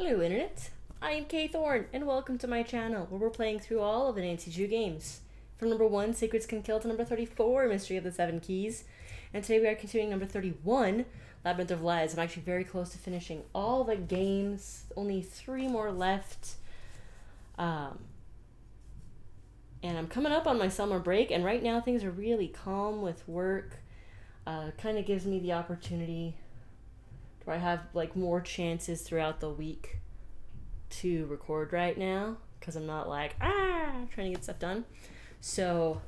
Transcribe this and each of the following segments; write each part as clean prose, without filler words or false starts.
Hello Internet, I am Kay Thorne, and welcome to my channel, where we're playing through all of the Nancy Drew games. From number 1, Secrets Can Kill, to number 34, Mystery of the Seven Keys. And today we are continuing number 31, Labyrinth of Lies. I'm actually very close to finishing all the games, only 3 more left. And I'm coming up on my summer break, and right now things are really calm with work. Kind of gives me the opportunity where I have like more chances throughout the week to record right now, because I'm not like trying to get stuff done. So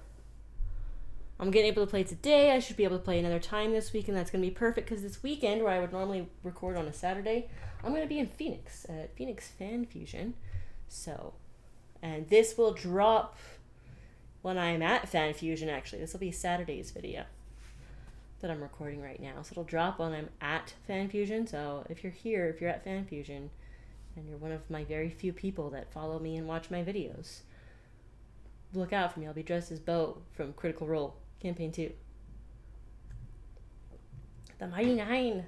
I'm getting able to play today. I should be able to play another time this week, and that's going to be perfect, because this weekend, where I would normally record on a Saturday, I'm going to be in Phoenix at Phoenix Fan Fusion. So, and this will drop when I'm at Fan Fusion. Actually, this will be Saturday's video that I'm recording right now, so it'll drop when I'm at Fan Fusion. So if you're here, if you're at Fan Fusion, and you're one of my very few people that follow me and watch my videos, look out for me. I'll be dressed as Bo from Critical Role Campaign 2. The Mighty Nine.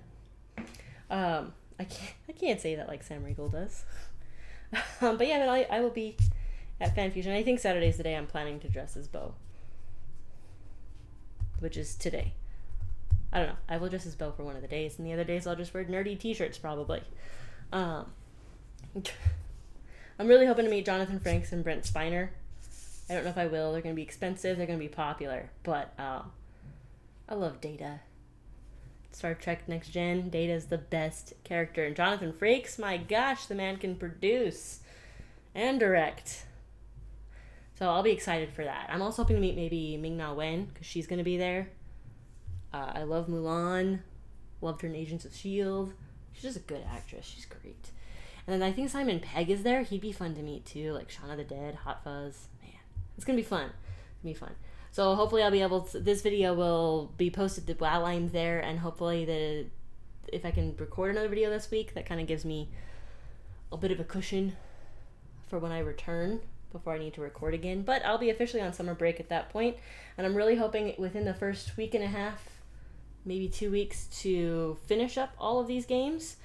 I can't say that like Sam Riegel does. But yeah, I will be at Fan Fusion. I think Saturday's the day I'm planning to dress as Bo, which is today. I don't know. I will dress as Bo for one of the days, and the other days I'll just wear nerdy t-shirts probably. I'm really hoping to meet Jonathan Frakes and Brent Spiner. I don't know if I will. They're going to be expensive. They're going to be popular. But I love Data. Star Trek Next Gen. Data is the best character. And Jonathan Frakes, my gosh, the man can produce and direct. So I'll be excited for that. I'm also hoping to meet maybe Ming-Na Wen, because she's going to be there. I love Mulan. Loved her in Agents of S.H.I.E.L.D. She's just a good actress. She's great. And then I think Simon Pegg is there. He'd be fun to meet too. Like Shaun of the Dead, Hot Fuzz. Man, it's going to be fun. It's going to be fun. So hopefully I'll be able to... This video will be posted while I'm there. And hopefully if I can record another video this week, that kind of gives me a bit of a cushion for when I return, before I need to record again. But I'll be officially on summer break at that point. And I'm really hoping within the first week and a half, maybe 2 weeks, to finish up all of these games.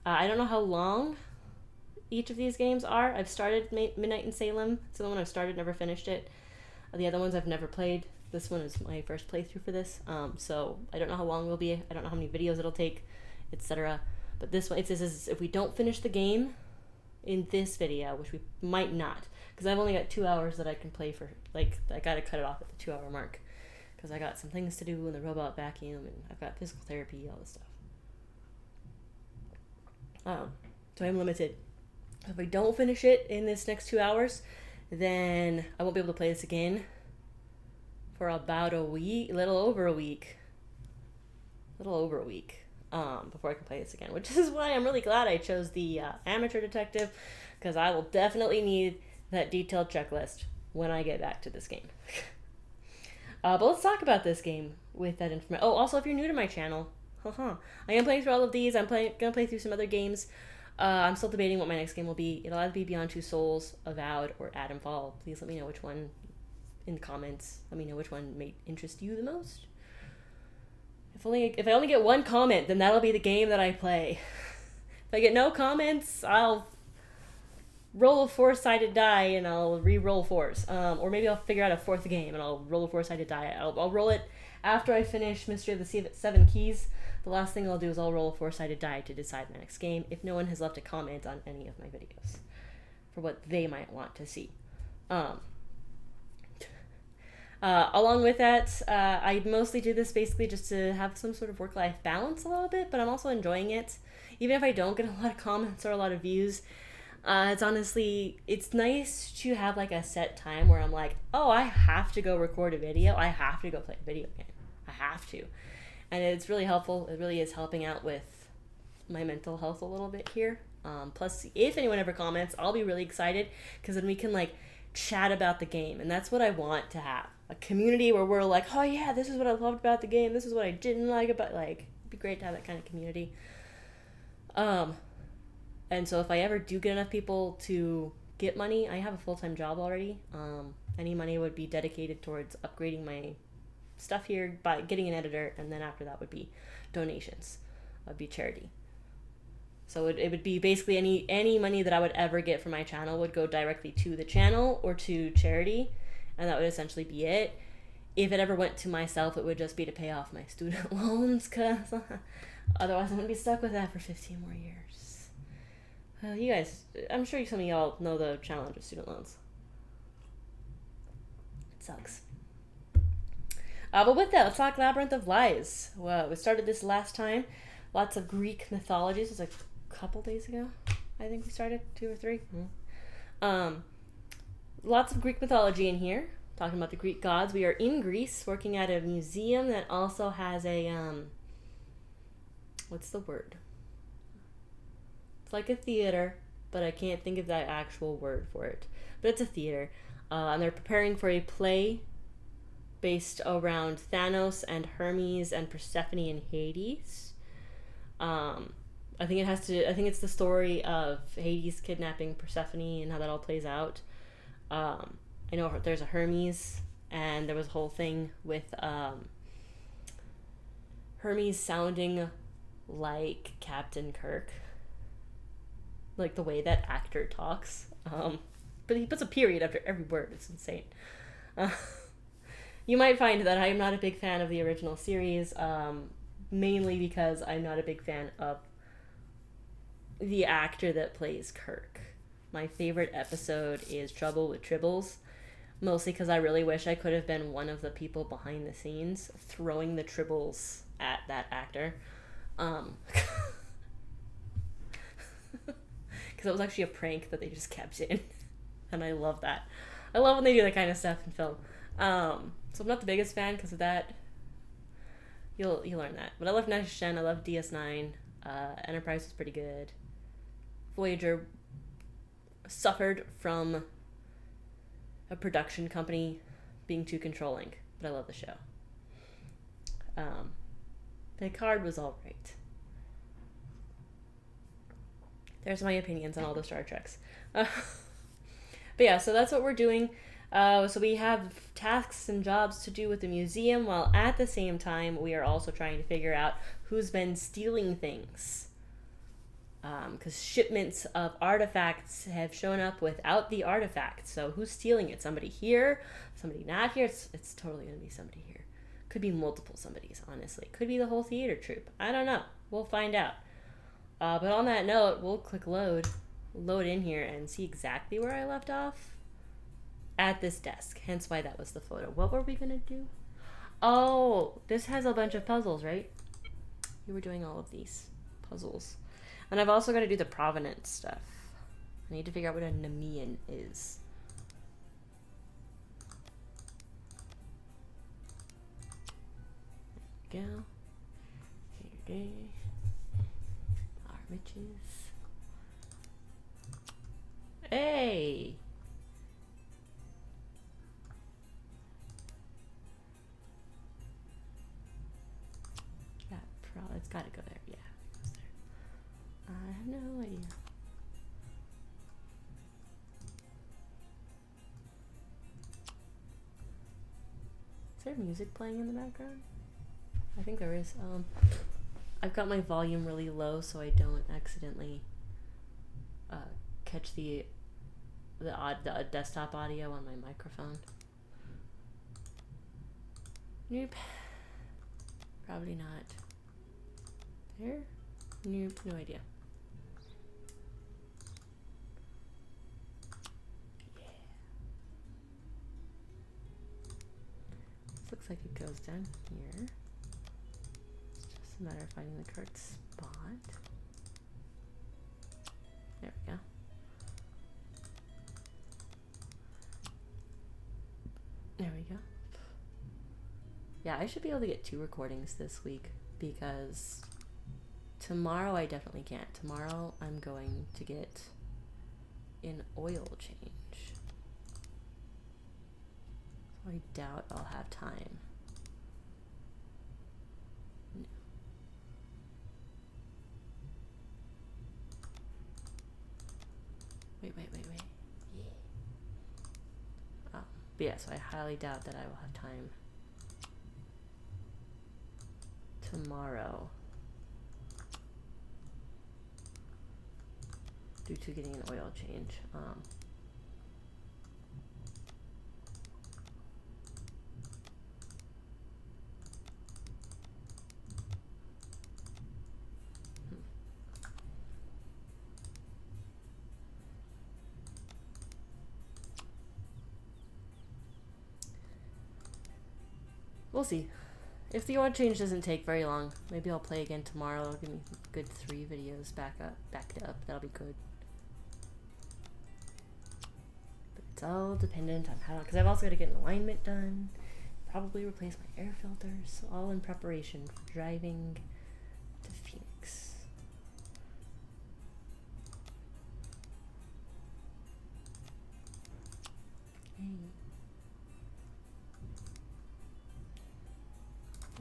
I don't know how long each of these games are. I've started Midnight in Salem. It's the one I've started, never finished it. The other ones I've never played. This one is my first playthrough for this. So I don't know how long it will be. I don't know how many videos it'll take, etc. But this one, it says if we don't finish the game in this video, which we might not, because I've only got 2 hours that I can play for, like, I gotta cut it off at the 2 hour mark, because I got some things to do in the robot vacuum, and I've got physical therapy, all this stuff. So I'm limited. If I don't finish it in this next 2 hours, then I won't be able to play this again for about a week, a little over a week, before I can play this again, which is why I'm really glad I chose the amateur detective, because I will definitely need that detailed checklist when I get back to this game. But let's talk about this game with that information. Oh, also, if you're new to my channel, I am playing through all of these. I'm gonna play through some other games. I'm still debating what my next game will be. It'll either be Beyond Two Souls, Avowed, or Adamfall. Please let me know which one in the comments. Let me know which one may interest you the most. If I only get one comment, then that'll be the game that I play. If I get no comments, I'll roll a 4-sided die and I'll re-roll 4s. Or maybe I'll figure out a 4th game and I'll roll a 4-sided die. I'll roll it after I finish Mystery of the Seven Keys. The last thing I'll do is I'll roll a 4-sided die to decide my next game, if no one has left a comment on any of my videos for what they might want to see. Along with that, I mostly do this basically just to have some sort of work-life balance a little bit, but I'm also enjoying it. Even if I don't get a lot of comments or a lot of views, it's nice to have like a set time where I'm like, oh, I have to go record a video. I have to go play a video game. I have to. And it's really helpful. It really is helping out with my mental health a little bit here. Plus, if anyone ever comments, I'll be really excited, because then we can like chat about the game. And that's what I want to have. A community where we're like, oh yeah, this is what I loved about the game. This is what I didn't like about, like, it'd be great to have that kind of community. And so if I ever do get enough people to get money, I have a full-time job already. Any money would be dedicated towards upgrading my stuff here by getting an editor, and then after that would be donations. Would be charity. So it would be basically any money that I would ever get from my channel would go directly to the channel or to charity, and that would essentially be it. If it ever went to myself, it would just be to pay off my student loans, because otherwise I'm going to be stuck with that for 15 more years. Well, you guys, I'm sure some of y'all know the challenge of student loans. It sucks. But with that, let's talk Labyrinth of Lies. Well, we started this last time. Lots of Greek mythologies. It was like a couple days ago, I think we started, 2 or 3. Lots of Greek mythology in here. Talking about the Greek gods. We are in Greece, working at a museum that also has a, what's the word? It's like a theater, but I can't think of that actual word for it. But it's a theater. And they're preparing for a play based around Thanos and Hermes and Persephone and Hades. I think it's the story of Hades kidnapping Persephone and how that all plays out. I know there's a Hermes, and there was a whole thing with Hermes sounding like Captain Kirk, like the way that actor talks. But he puts a period after every word. It's insane. You might find that I am not a big fan of the original series, mainly because I'm not a big fan of the actor that plays Kirk. My favorite episode is Trouble with Tribbles, mostly because I really wish I could have been one of the people behind the scenes throwing the tribbles at that actor. Because it was actually a prank that they just kept in. And I love that. I love when they do that kind of stuff in film. So I'm not the biggest fan because of that. You'll learn that. But I love Next Gen. I love DS9. Enterprise was pretty good. Voyager suffered from a production company being too controlling, but I love the show. Picard was all right. There's my opinions on all the Star Treks. But yeah, so that's what we're doing. So we have tasks and jobs to do with the museum, while at the same time we are also trying to figure out who's been stealing things. Because shipments of artifacts have shown up without the artifact. So who's stealing it? Somebody here? Somebody not here? It's totally going to be somebody here. Could be multiple somebodies, honestly. Could be the whole theater troupe. I don't know. We'll find out. But on that note, we'll click load in here and see exactly where I left off at this desk. Hence why that was the photo. What were we going to do? Oh, this has a bunch of puzzles, right? You were doing all of these puzzles. And I've also got to do the provenance stuff. I need to figure out what a Nemean is. There we go. Here we go. Our riches. Hey! It's got to go there. Yeah, it goes there. I have no idea. Is there music playing in the background? I think there is. I've got my volume really low so I don't accidentally catch the desktop audio on my microphone. Nope. Probably not. There? Nope, no idea. Yeah. This looks like it goes down here. It's just a matter of finding the correct spot. There we go. There we go. Yeah, I should be able to get 2 recordings this week because tomorrow I definitely can't. Tomorrow I'm going to get an oil change. So I doubt I'll have time. No. Wait. Yeah. Oh, but yeah, so I highly doubt that I will have time tomorrow. due to getting an oil change. We'll see. If the oil change doesn't take very long, maybe I'll play again tomorrow. It'll give me a good 3 videos backed up. That'll be good. But it's all dependent on how, because I've also got to get an alignment done, probably replace my air filters, all in preparation for driving to Phoenix. Hey.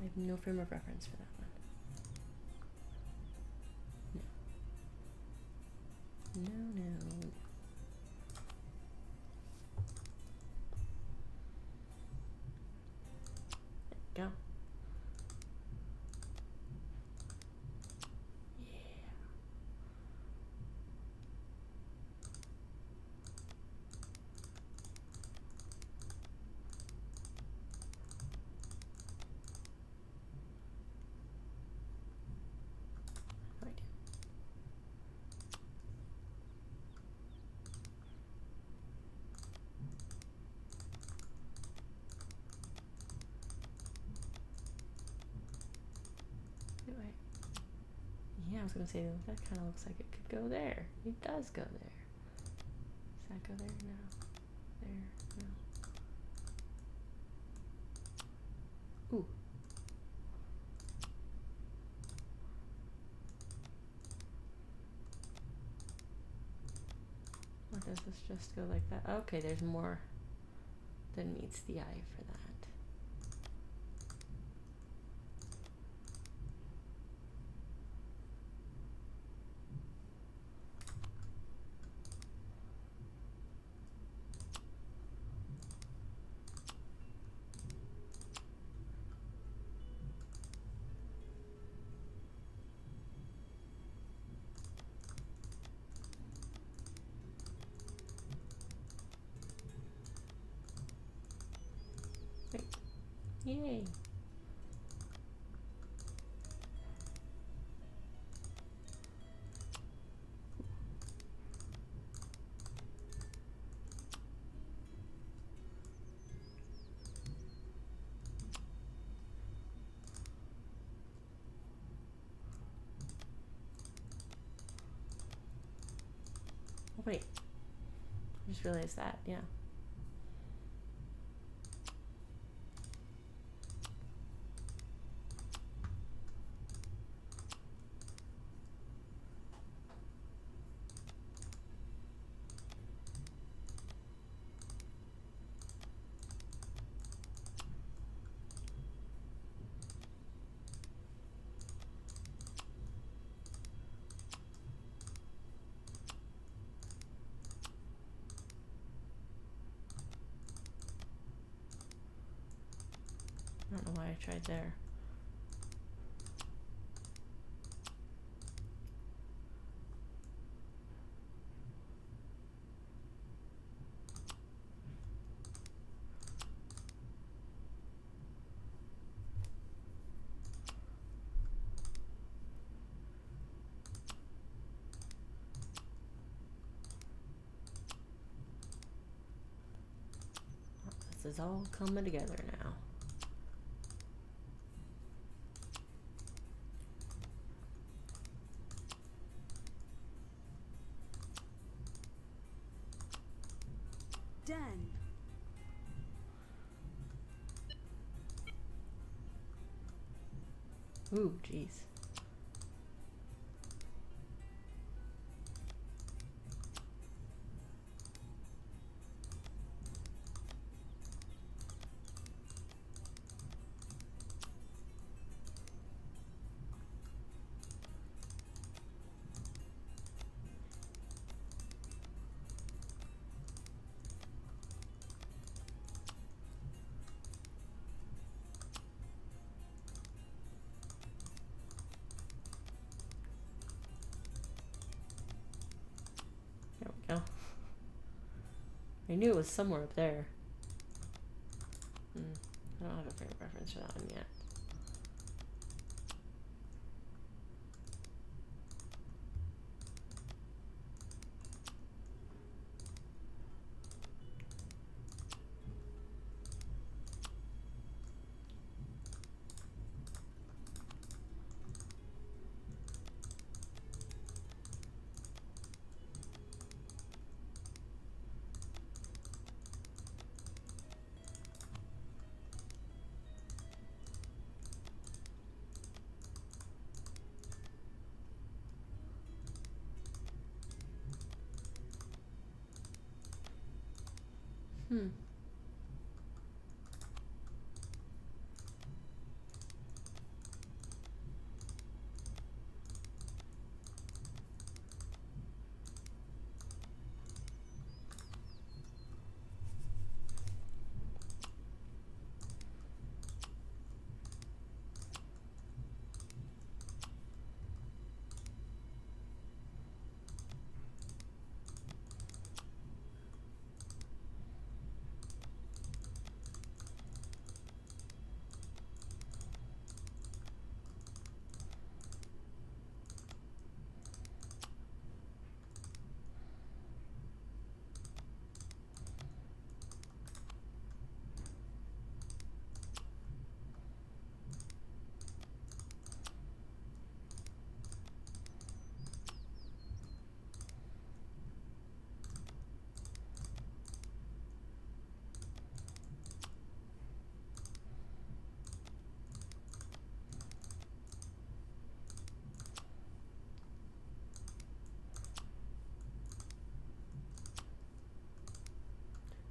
I have no frame of reference for that one. No. No. There we go. Yeah. No idea. Anyway. Yeah, I was gonna say that kind of looks like it could go there. It does go there. Does that go there? No. There. No. Ooh. Or does this just go like that? Okay, there's more than meets the eye for that. Yay. Oh, wait. I just realized that, yeah. I don't know why I tried there. Well, this is all coming together now. Done. Ooh, jeez. I knew it was somewhere up there. I don't have a frame of reference for that one yet.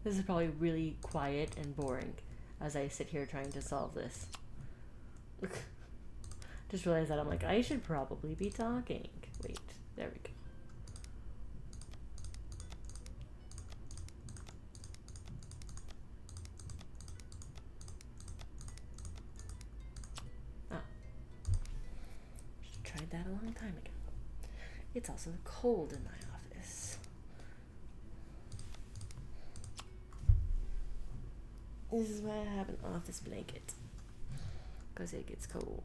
This is probably really quiet and boring as I sit here trying to solve this. Just realized that I'm like, I should probably be talking. Wait, there we go. Oh. Should have tried that a long time ago. It's also cold in my office. This is why I have an office blanket. Because it gets cold.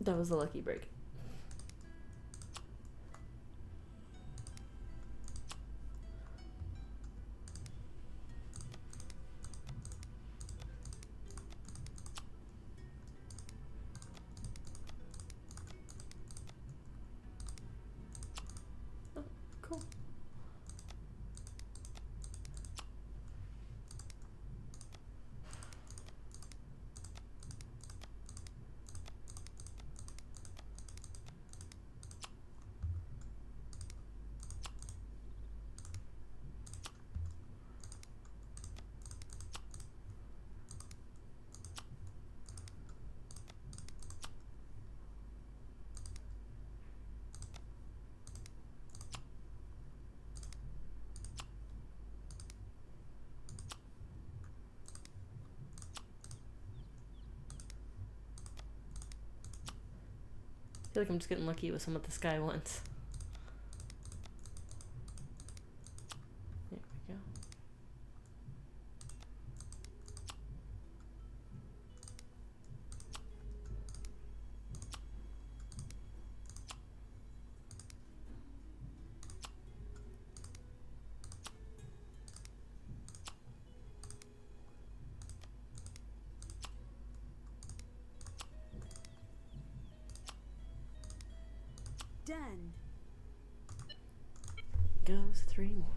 That was a lucky break. Oh, cool. I feel like I'm just getting lucky with some of the sky ones. There we go. Done. Goes 3 more.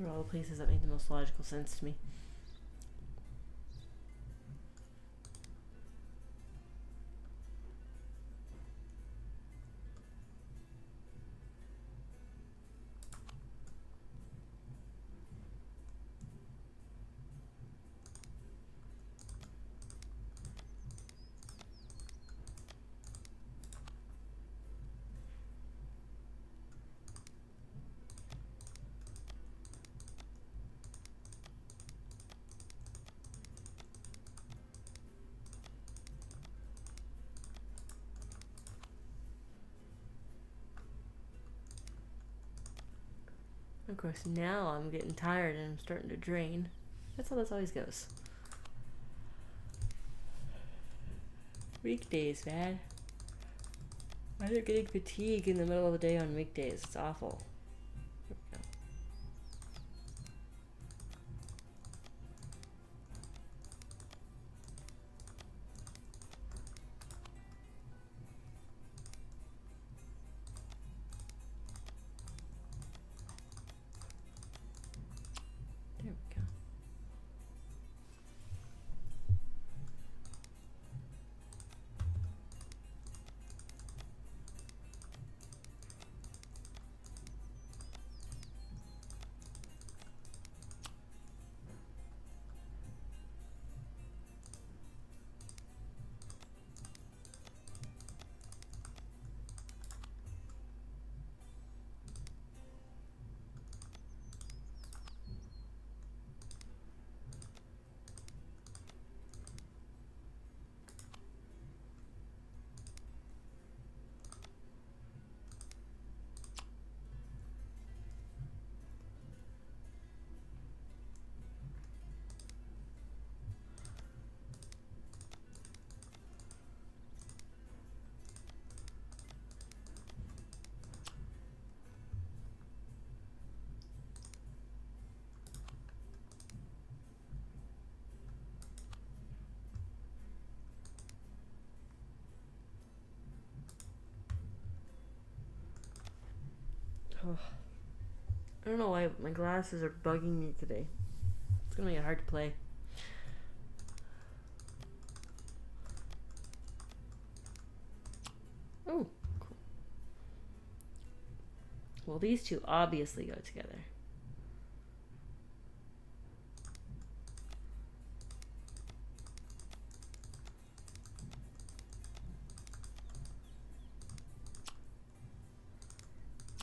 What are all the places that make the most logical sense to me? Of course, now I'm getting tired and I'm starting to drain. That's how this always goes. Weekdays, man. Why are you getting fatigue in the middle of the day on weekdays? It's awful. There we go. Oh. I don't know why my glasses are bugging me today. It's gonna make it hard to play. Oh, cool. Well, these two obviously go together.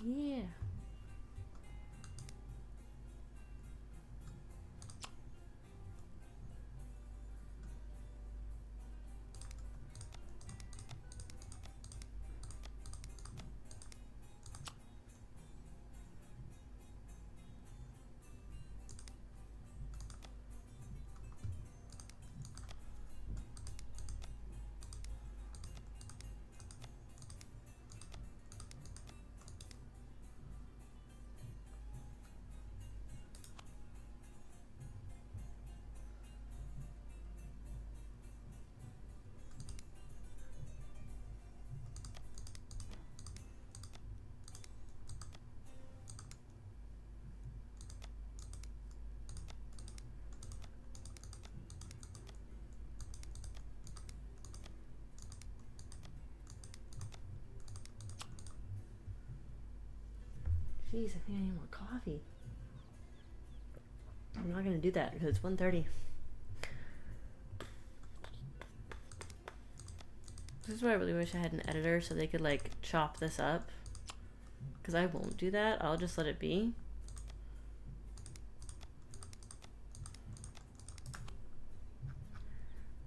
Yeah. Jeez, I think I need more coffee. I'm not gonna do that because it's 1:30. This is why I really wish I had an editor so they could like chop this up. Because I won't do that. I'll just let it be.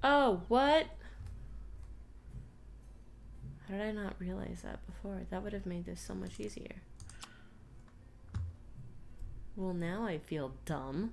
Oh, what? How did I not realize that before? That would have made this so much easier. Well, now I feel dumb.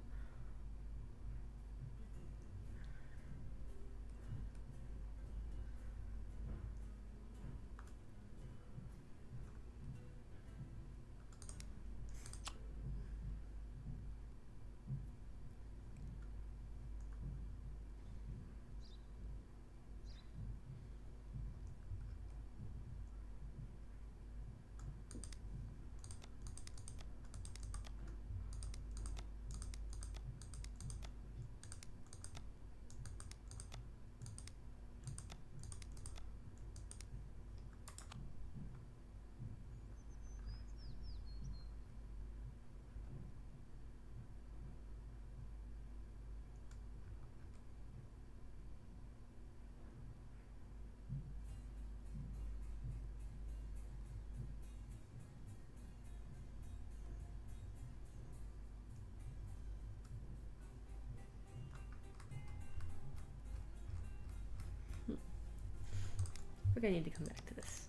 feel like I need to come back to this.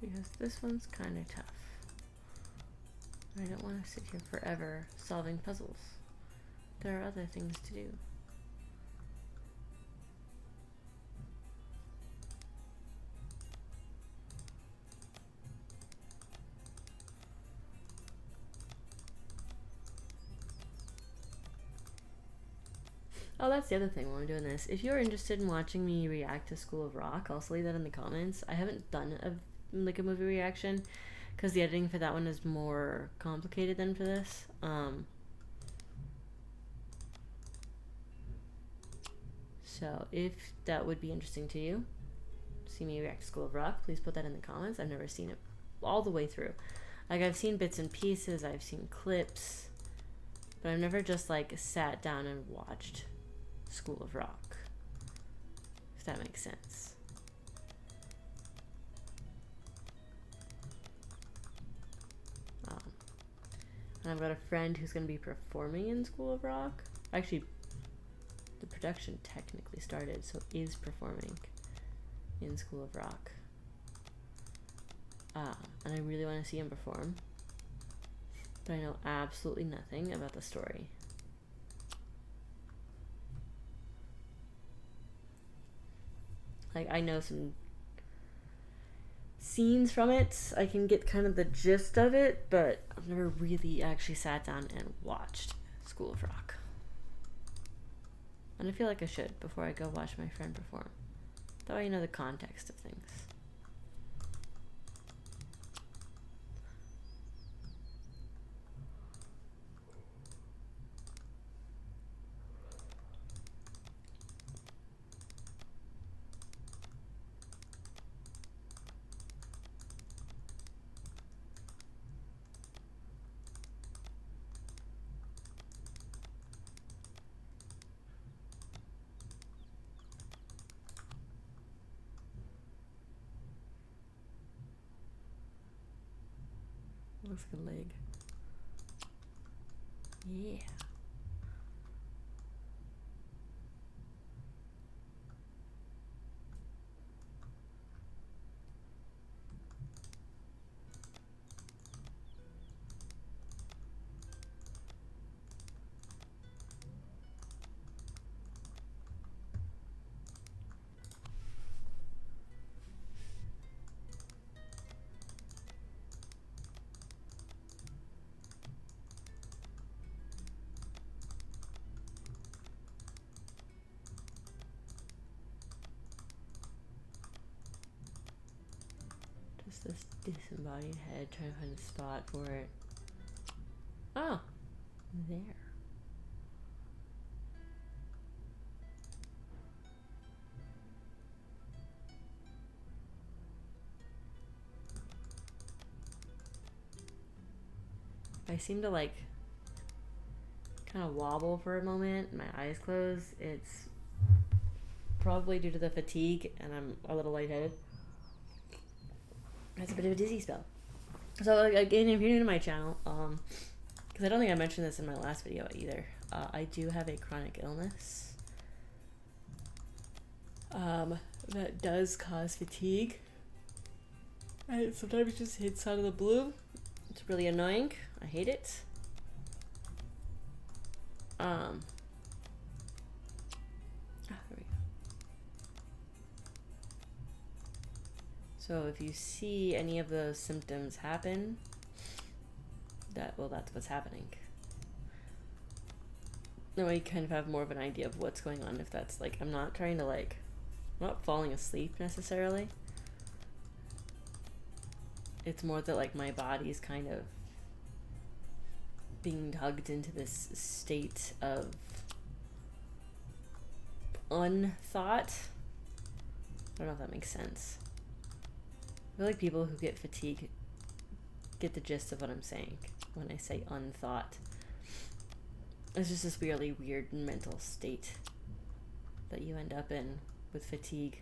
Because this one's kind of tough. I don't want to sit here forever solving puzzles. There are other things to do. Oh, that's the other thing while I'm doing this. If you're interested in watching me react to School of Rock, I'll leave that in the comments. I haven't done a movie reaction because the editing for that one is more complicated than for this. So if that would be interesting to you, see me react to School of Rock, please put that in the comments. I've never seen it all the way through. Like, I've seen bits and pieces, I've seen clips, but I've never just like sat down and watched School of Rock, if that makes sense. And I've got a friend who's going to be performing in School of Rock. Actually, the production technically started, so is performing in School of Rock. And I really want to see him perform, but I know absolutely nothing about the story. Like, I know some scenes from it. I can get kind of the gist of it, but I've never really actually sat down and watched School of Rock. And I feel like I should before I go watch my friend perform. That way I know the context of things. Looks like a leg. Yeah. This disembodied head, trying to find a spot for it. Oh, there. I seem to like kind of wobble for a moment, my eyes close. It's probably due to the fatigue and I'm a little lightheaded. That's a bit of a dizzy spell. So, like, again, if you're new to my channel, because I don't think I mentioned this in my last video either, I do have a chronic illness that does cause fatigue, and it sometimes just hits out of the blue. It's really annoying. I hate it. There we go. So if you see any of those symptoms happen, that's what's happening. That way you kind of have more of an idea of what's going on. If that's like, I'm not trying to like, I'm not falling asleep necessarily. It's more that like my body's kind of being tugged into this state of unthought. I don't know if that makes sense. I feel like people who get fatigue get the gist of what I'm saying when I say unthought. It's just this really weird mental state that you end up in with fatigue.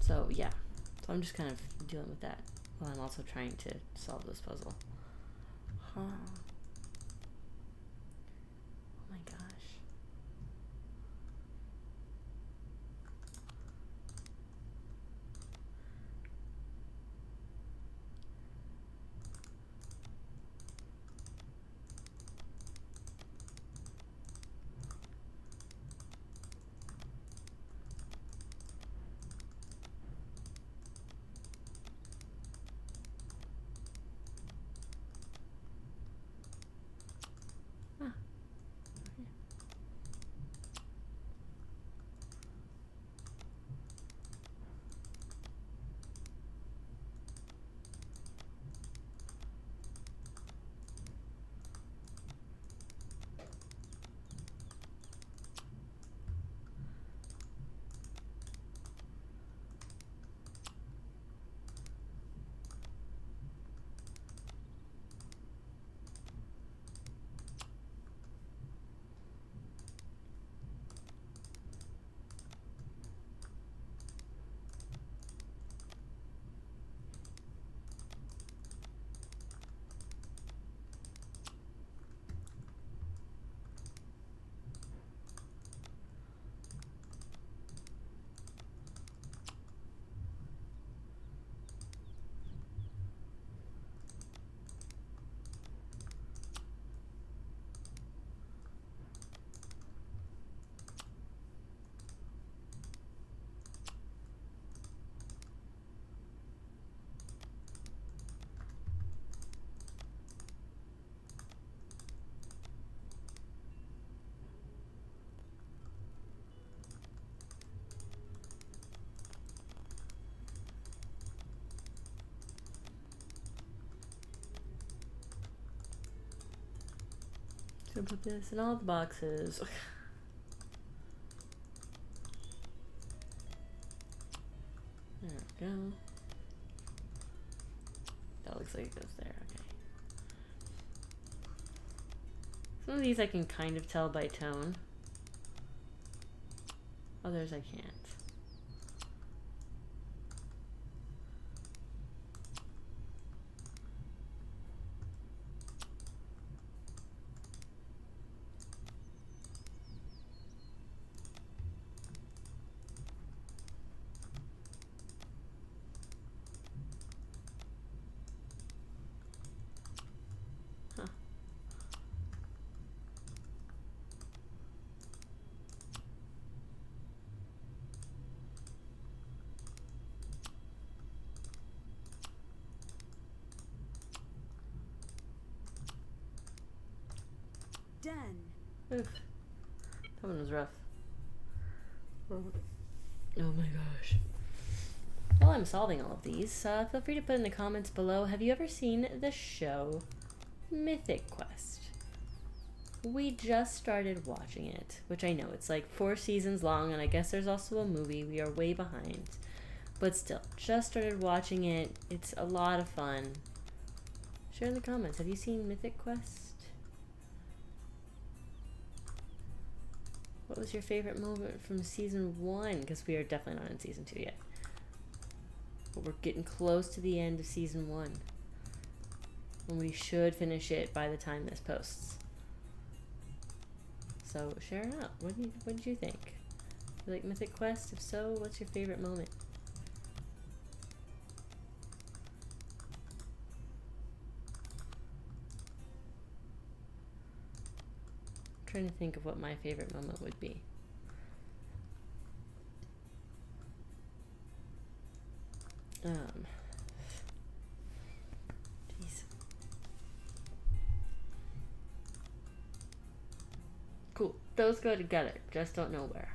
So yeah, so I'm just kind of dealing with that while I'm also trying to solve this puzzle. Huh. Oh my gosh. Ah. So put this in all the boxes. There we go. That looks like it goes there, okay. Some of these I can kind of tell by tone. Others I can't. Huh. Done. Oof. That one was rough. Oh my gosh. While I'm solving all of these, feel free to put in the comments below, have you ever seen the show Mythic Quest? We just started watching it, which I know it's like 4 seasons long, and I guess there's also a movie. We are way behind. But still, just started watching it. It's a lot of fun. Share in the comments. Have you seen Mythic Quest? What was your favorite moment from season 1? Because we are definitely not in season 2 yet. But we're getting close to the end of season 1. And we should finish it by the time this posts. So share it out. What did you think? You like Mythic Quest? If so, what's your favorite moment? I'm trying to think of what my favorite moment would be. Jeez. Cool. Those go together. Just don't know where.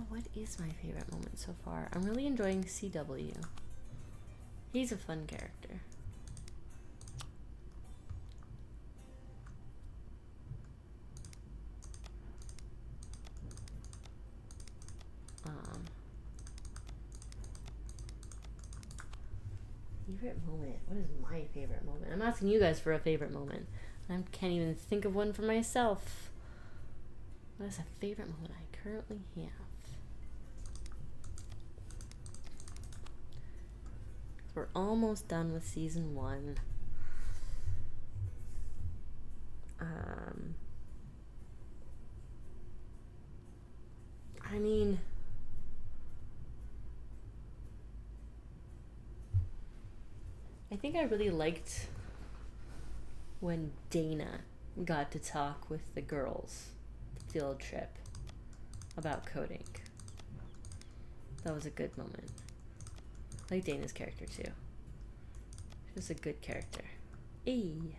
What is my favorite moment so far? I'm really enjoying CW. He's a fun character. Favorite moment? What is my favorite moment? I'm asking you guys for a favorite moment. I can't even think of one for myself. What is a favorite moment I currently have? We're almost done with season 1. I mean, I think I really liked when Dana got to talk with the girls at the field trip about coding. That was a good moment. I like Dana's character too. She was a good character. Hey.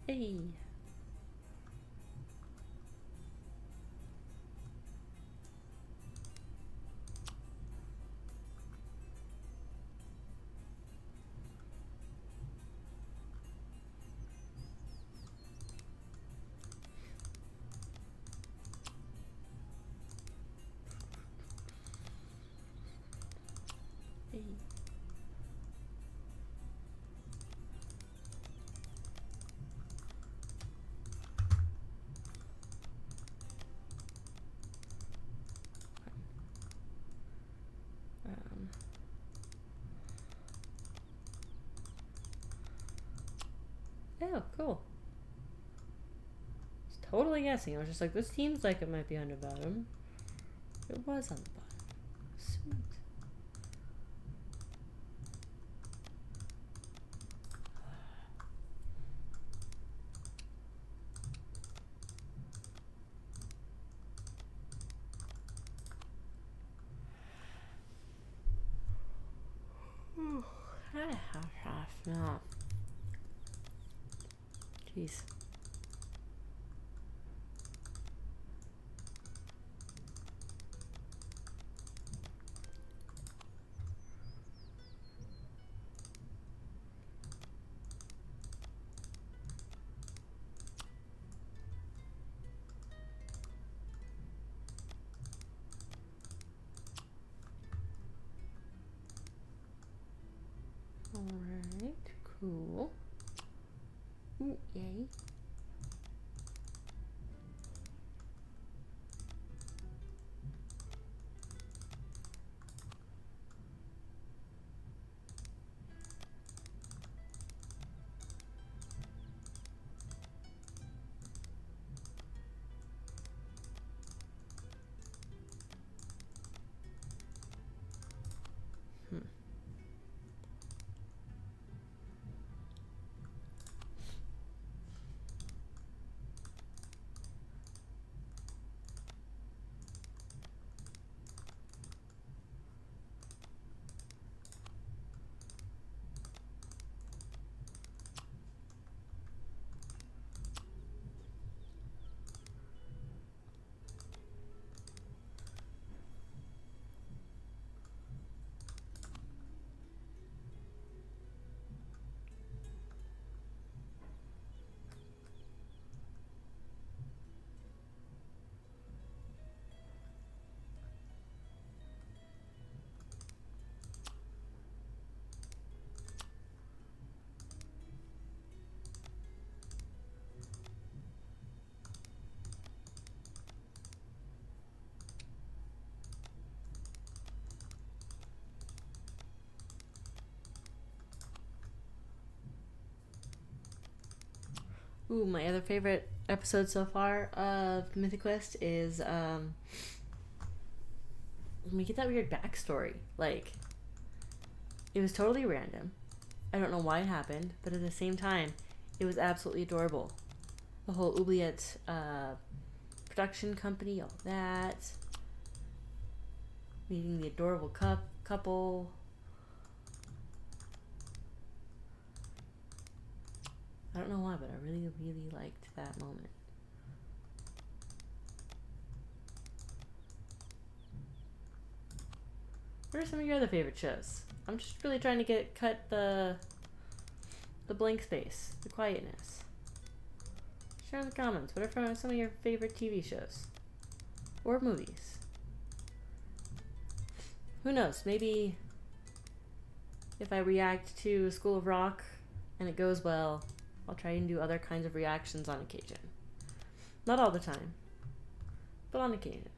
Hey. Hey. Oh, cool. I was totally guessing. I was just like, this seems like it might be on the bottom. It was on the bottom. Sweet. No. Jeez. Alright, cool. Ooh, yay. Ooh, my other favorite episode so far of Mythic Quest is when we get that weird backstory. Like, it was totally random. I don't know why it happened, but at the same time, It was absolutely adorable. The whole Oubliette production company, all that. Meeting the adorable couple. I don't know why, but I really, really liked that moment. What are some of your other favorite shows? I'm just really trying to cut the blank space, the quietness. Share in the comments. What are some of your favorite TV shows or movies? Who knows? Maybe if I react to School of Rock and it goes well, I'll try and do other kinds of reactions on occasion. Not all the time, but on occasion.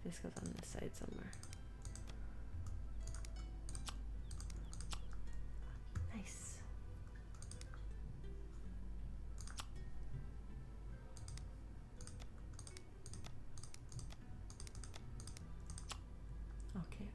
This goes on this side somewhere. Nice. Okay.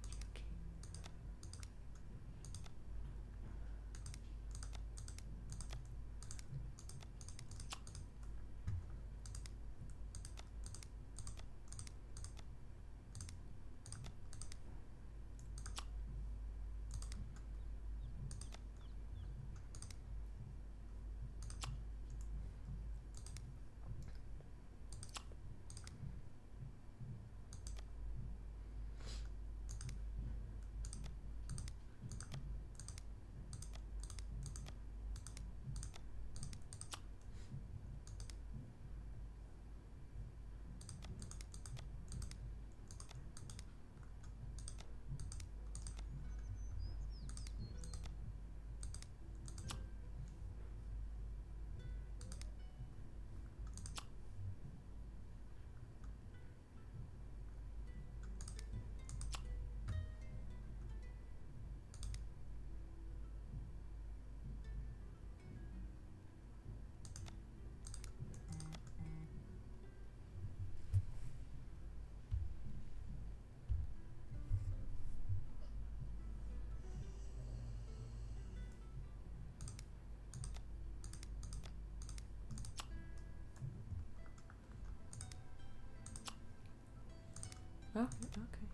Oh, okay.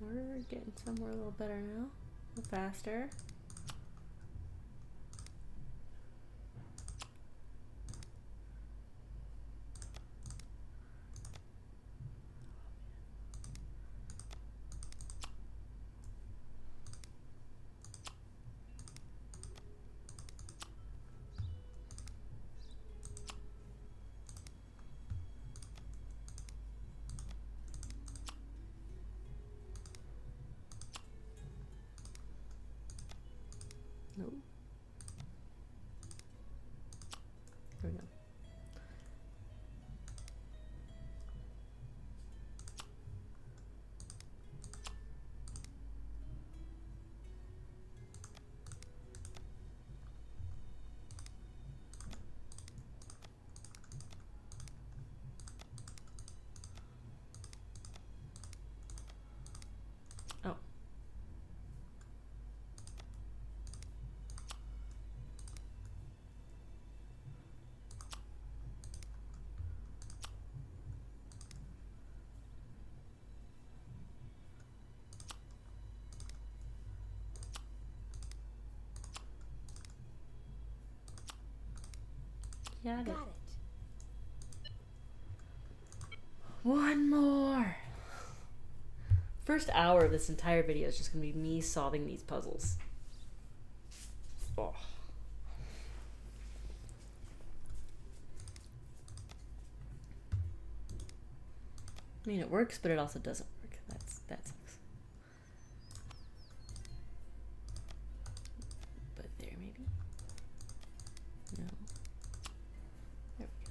We're getting somewhere a little better now. A little faster. Nope. There we go. Oh. Got it. One more. First hour of this entire video is just going to be me solving these puzzles. Oh. I mean, it works, but it also doesn't work. That sucks. But there, maybe? No. There we go.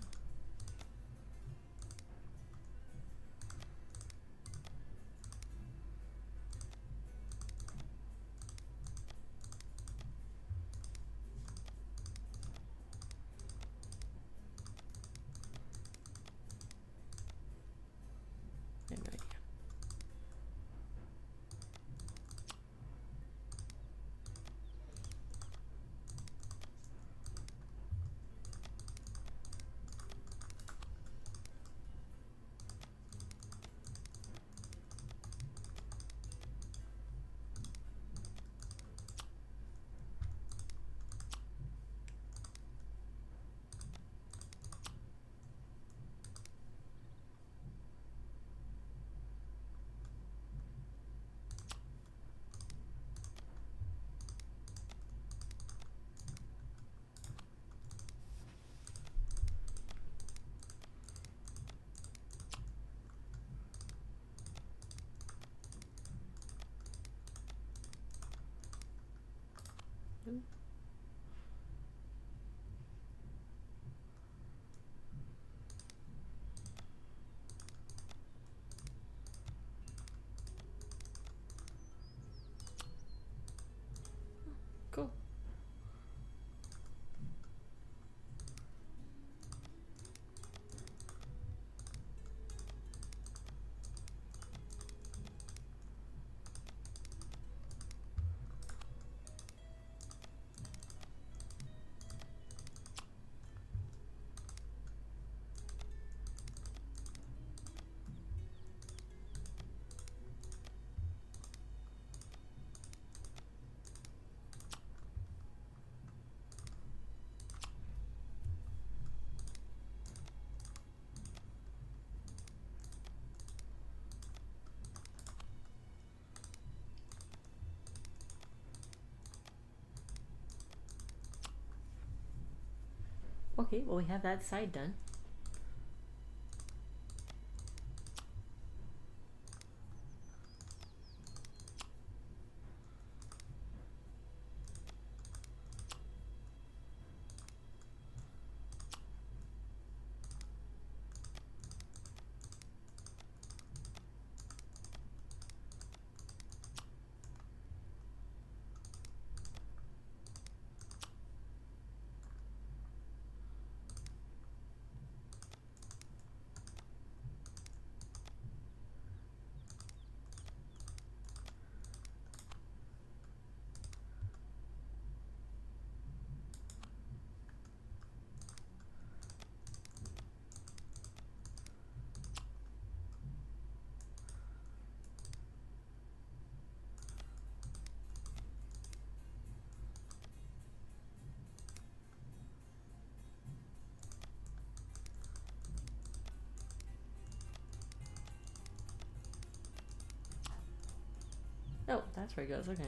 Cool. Okay, well, we have that side done. Oh, that's where it goes. Okay.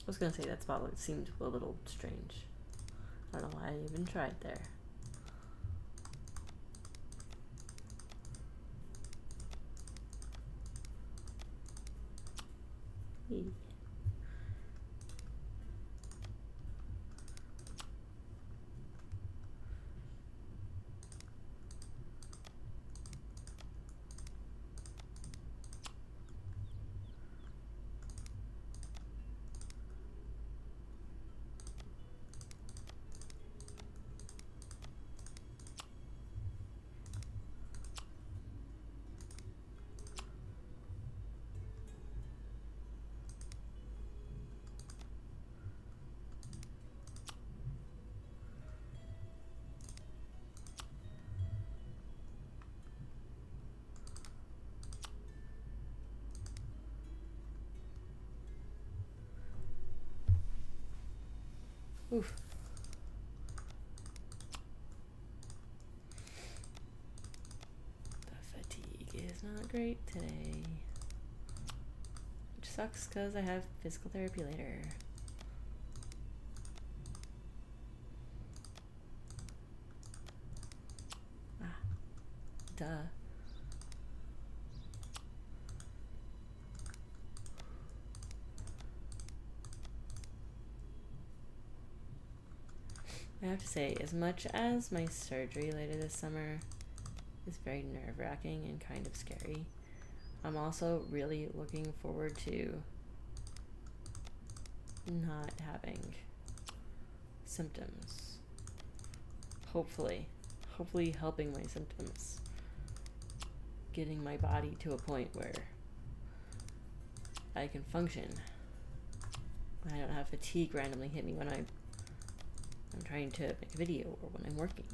I was gonna say that spot seemed a little strange. I don't know why I even tried there. Oof. The fatigue is not great today. Which sucks because I have physical therapy later. Ah. Duh. I have to say, as much as my surgery later this summer is very nerve-wracking and kind of scary, I'm also really looking forward to not having symptoms. Hopefully helping my symptoms. Getting my body to a point where I can function. I don't have fatigue randomly hit me when I'm trying to make a video or when I'm working.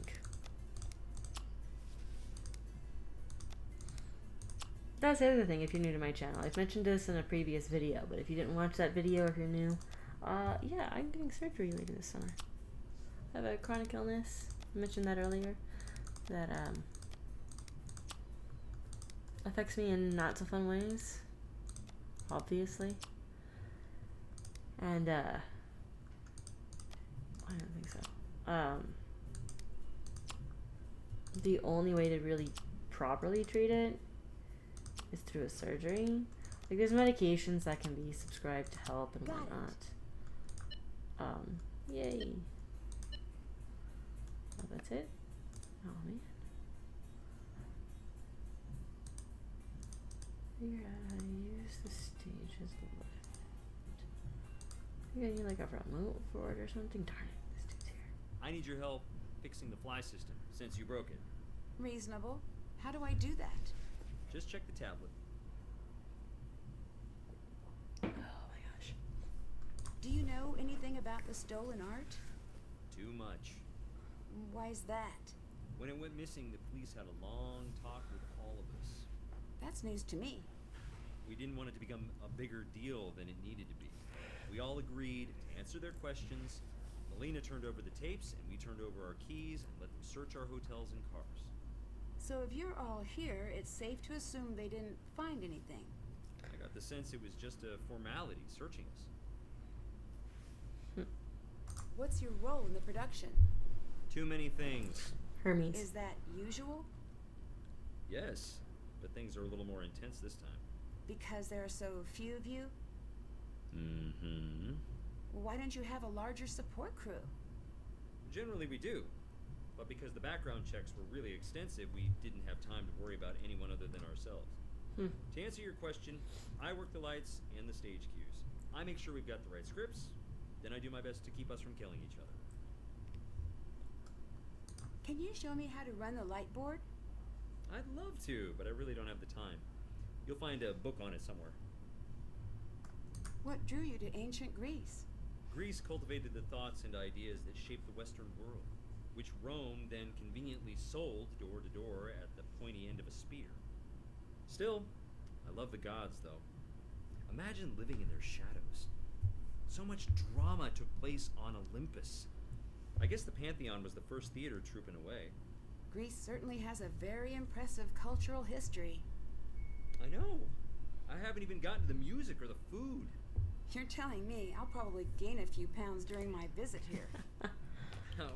That's the other thing if you're new to my channel. I've mentioned this in a previous video, but if you didn't watch that video, if you're new, yeah, I'm getting surgery later this summer. I have a chronic illness. I mentioned that earlier. That affects me in not so fun ways, obviously. And I don't think so. The only way to really properly treat it is through a surgery. Like, there's medications that can be subscribed to help and whatnot. Yay. Oh, that's it? Oh, man. Figure out how to use the stage as the lift. You need like a remote for it or something? Darn it, this dude's here. I need your help fixing the fly system since you broke it. Reasonable. How do I do that? Just check the tablet. Oh my gosh. Do you know anything about the stolen art? Too much. Why is that? When it went missing, the police had a long talk with all of us. That's news to me. We didn't want it to become a bigger deal than it needed to be. We all agreed to answer their questions. Melina turned over the tapes, and we turned over our keys and let them search our hotels and cars. So if you're all here, it's safe to assume they didn't find anything. I got the sense it was just a formality, searching us. What's your role in the production? Too many things. Hermes. Is that usual? Yes, but things are a little more intense this time. Because there are so few of you? Mm-hmm. Why don't you have a larger support crew? Generally we do. But because the background checks were really extensive, we didn't have time to worry about anyone other than ourselves. To answer your question, I work the lights and the stage cues. I make sure we've got the right scripts, then I do my best to keep us from killing each other. Can you show me how to run the light board? I'd love to, but I really don't have the time. You'll find a book on it somewhere. What drew you to ancient Greece? Greece cultivated the thoughts and ideas that shaped the Western world, which Rome then conveniently sold door to door at the pointy end of a spear. Still, I love the gods, though. Imagine living in their shadows. So much drama took place on Olympus. I guess the Pantheon was the first theater troupe in a way. Greece certainly has a very impressive cultural history. I know. I haven't even gotten to the music or the food. You're telling me I'll probably gain a few pounds during my visit here.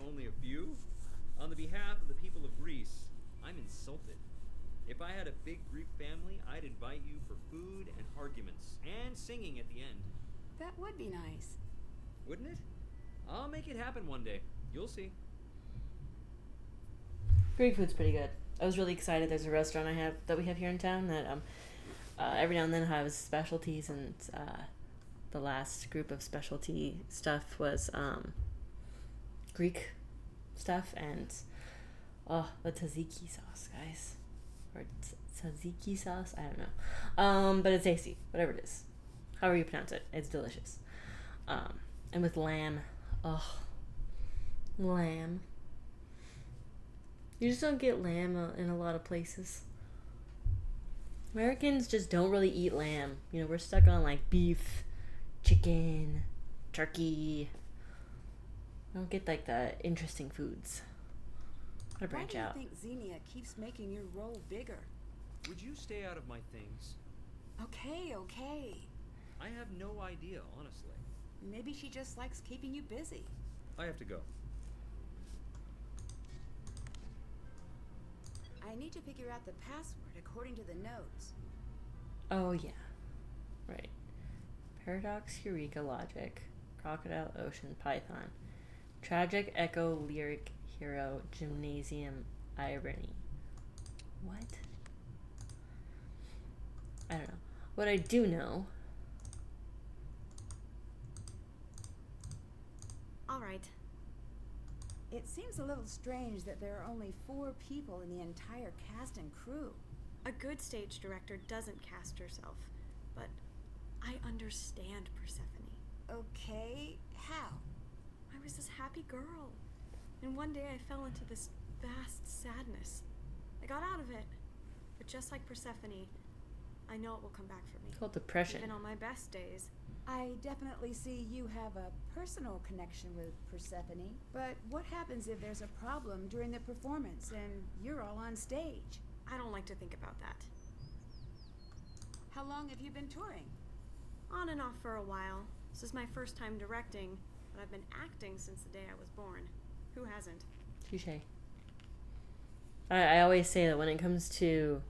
Only a few? On the behalf of the people of Greece, I'm insulted. If I had a big Greek family, I'd invite you for food and arguments, and singing at the end. That would be nice. Wouldn't it? I'll make it happen one day. You'll see. Greek food's pretty good. I was really excited. There's a restaurant that we have here in town that every now and then has specialties, and the last group of specialty stuff was Greek stuff, and the tzatziki sauce, guys, or tzatziki sauce. I don't know, but it's tasty. Whatever it is, however you pronounce it, it's delicious. And with lamb, lamb. You just don't get lamb in a lot of places. Americans just don't really eat lamb. You know, we're stuck on like beef, chicken, turkey. I don't get like the interesting foods. Gotta branch out. Why do you think Xenia keeps making your role bigger? Would you stay out of my things? Okay. I have no idea, honestly. Maybe she just likes keeping you busy. I have to go. I need to figure out the password according to the notes. Oh, yeah. Right. Paradox, Eureka, Logic, Crocodile, Ocean, Python, Tragic echo lyric hero gymnasium irony. What? I don't know. What I do know. All right. It seems a little strange that there are only 4 people in the entire cast and crew. A good stage director doesn't cast herself, but I understand Persephone. Okay, how? I was this happy girl, and one day I fell into this vast sadness. I got out of it, but just like Persephone, I know it will come back for me. It's called depression. Even on my best days. I definitely see you have a personal connection with Persephone, but what happens if there's a problem during the performance and you're all on stage? I don't like to think about that. How long have you been touring? On and off for a while. This is my first time directing, but I've been acting since the day I was born. Who hasn't? Touche. I always say that when it comes to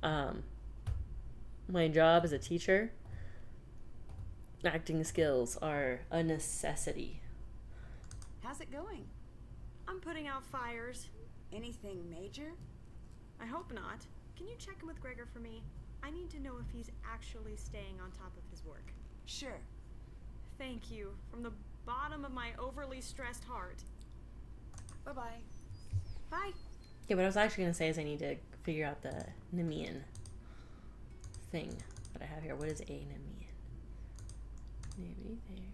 my job as a teacher, acting skills are a necessity. How's it going? I'm putting out fires. Anything major? I hope not. Can you check in with Gregor for me? I need to know if he's actually staying on top of his work. Sure. Thank you, from the bottom of my overly stressed heart. Bye-bye. Bye. Yeah, what I was actually going to say is I need to figure out the Nemean thing that I have here. What is a Nemean? Maybe there.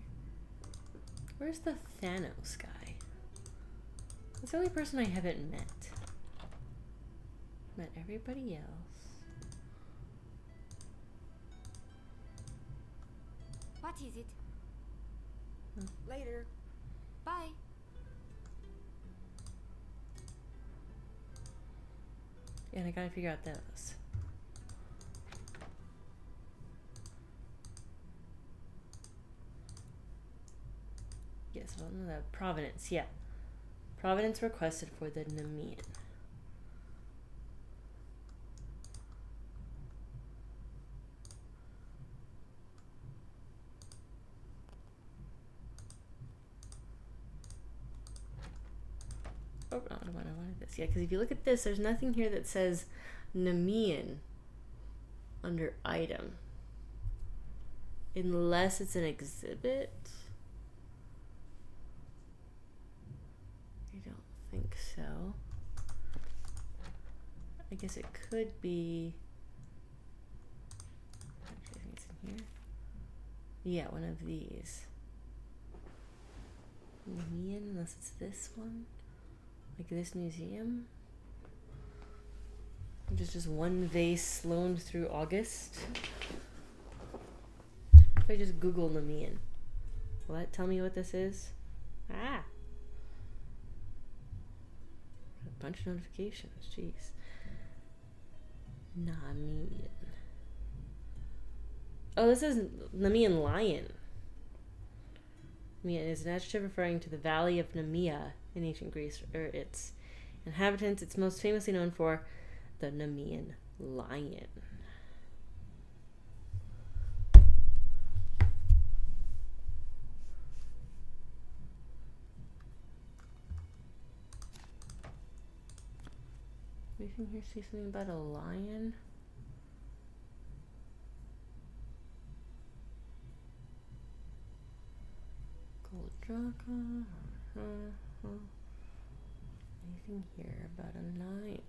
Where's the Thanos guy? That's the only person I haven't met. Met everybody else. What is it? Later. Bye. And I gotta figure out those. Yes, well, no, the Providence, yeah. Providence requested for the Nemean. Oh, no, I wanted this. Yeah, because if you look at this, there's nothing here that says Nemean under item. Unless it's an exhibit. I don't think so. I guess it could be. Actually, I think it's in here. Yeah, one of these. Nemean, unless it's this one. Like this museum. Just one vase loaned through August. If I just Google Nemean, will that tell me what this is? Ah. A bunch of notifications, jeez. Nemean. Oh, this is Nemean lion. Nemean is an adjective referring to the valley of Nemea in ancient Greece, or its inhabitants. It's most famously known for the Nemean lion. Anything here say something about a lion? Gold draka. Anything here about a lion?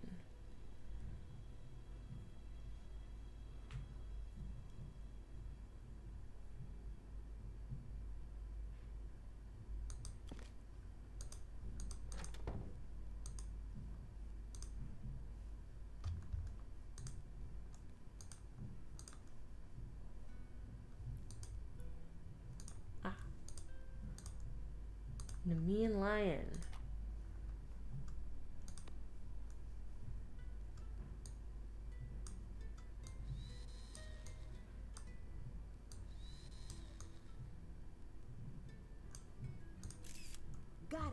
Nemean lion. Got it.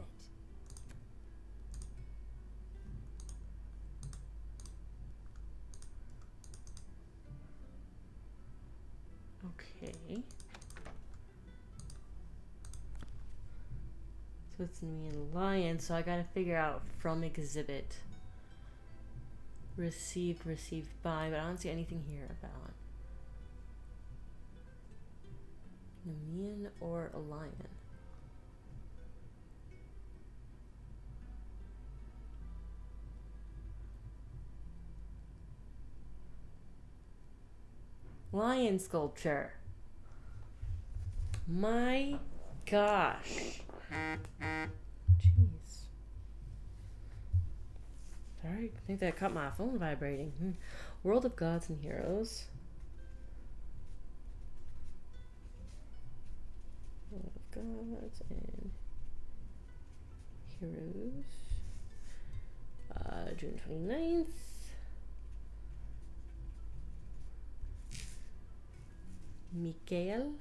Okay. So it's me and lion, so I gotta figure out from exhibit. Received by, but I don't see anything here about a man or a lion. Lion sculpture. My gosh. Jeez. Sorry, I think that caught my phone vibrating. World of Gods and Heroes. World of Gods and Heroes. June 29th. Mikael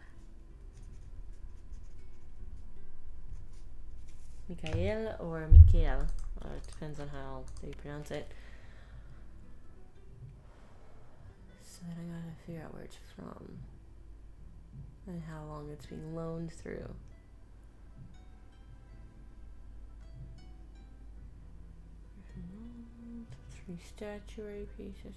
or Mikael. It depends on how they pronounce it. So then I gotta figure out where it's from and how long it's being loaned through. Three statuary pieces.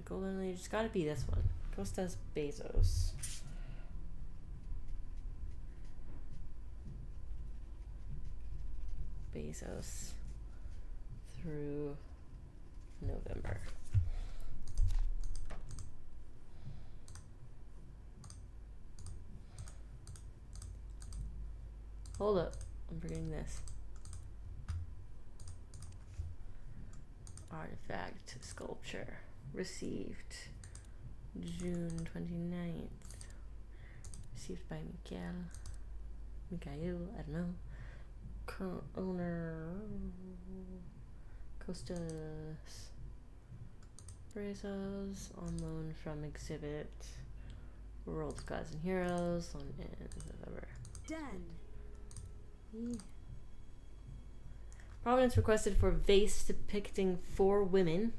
Golden Age. It's gotta be this one. Costas Bezos. Through November. Hold up. I'm forgetting this. Artifact sculpture. Received June 29th. Received by Mikael, I don't know. Current owner Costas Brazos, on loan from exhibit World of Gods and Heroes on November. Done. Yeah. Provenance requested for vase depicting 4 women.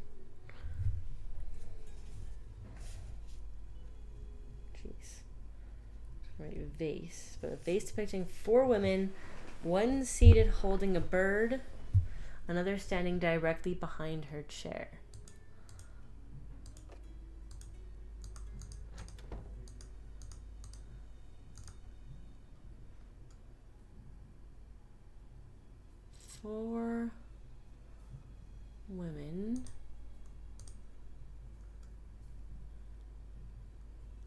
Jeez. Right, vase. But a vase depicting 4 women, one seated holding a bird, another standing directly behind her chair. Four women.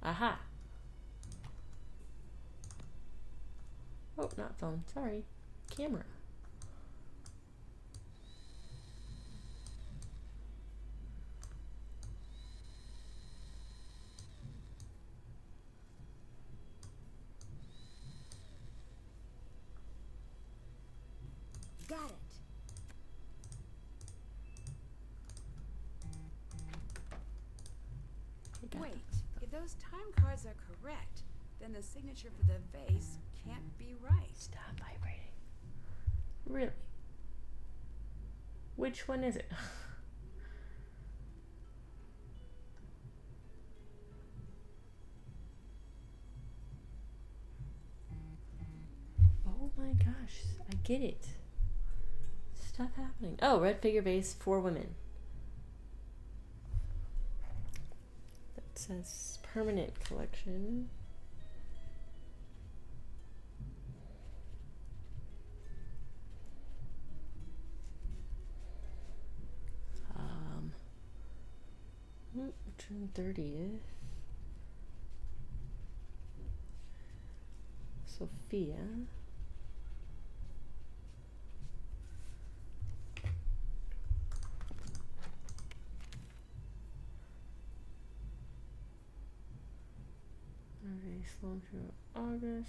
Aha. Oh, not phone. Sorry. Camera. Got it. Wait, if those time cards are correct, then the signature for the vase can't be right. Stop vibrating. Really? Which one is it? Oh my gosh, I get it. Stuff happening. Oh, red figure vase, 4 women. That says permanent collection. June 30th. Sophia. Sloan through August.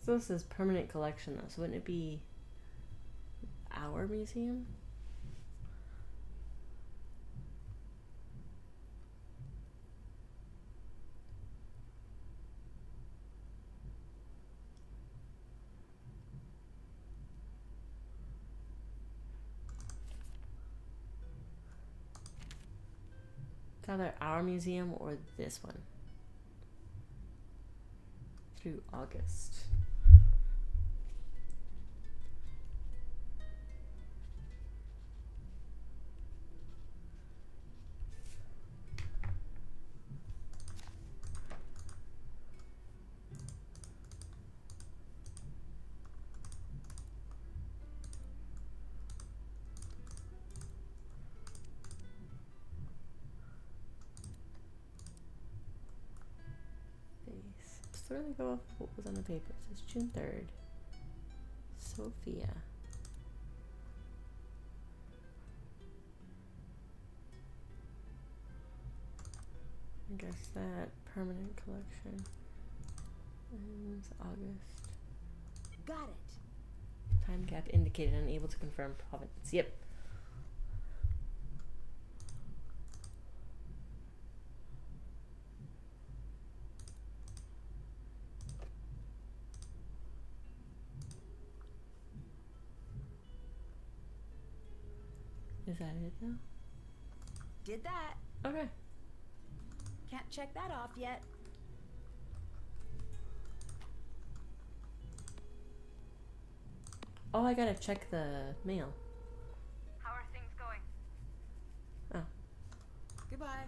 So this is permanent collection though, so wouldn't it be our museum? It's either our museum or this one. Through August. Let's literally go off what was on the paper. It says June 3rd. Sophia. I guess that permanent collection ends August. Got it. Time gap indicated, unable to confirm provenance. Yep. Is that it now? Did that. Okay. Can't check that off yet. Oh, I gotta check the mail. How are things going? Oh, Goodbye.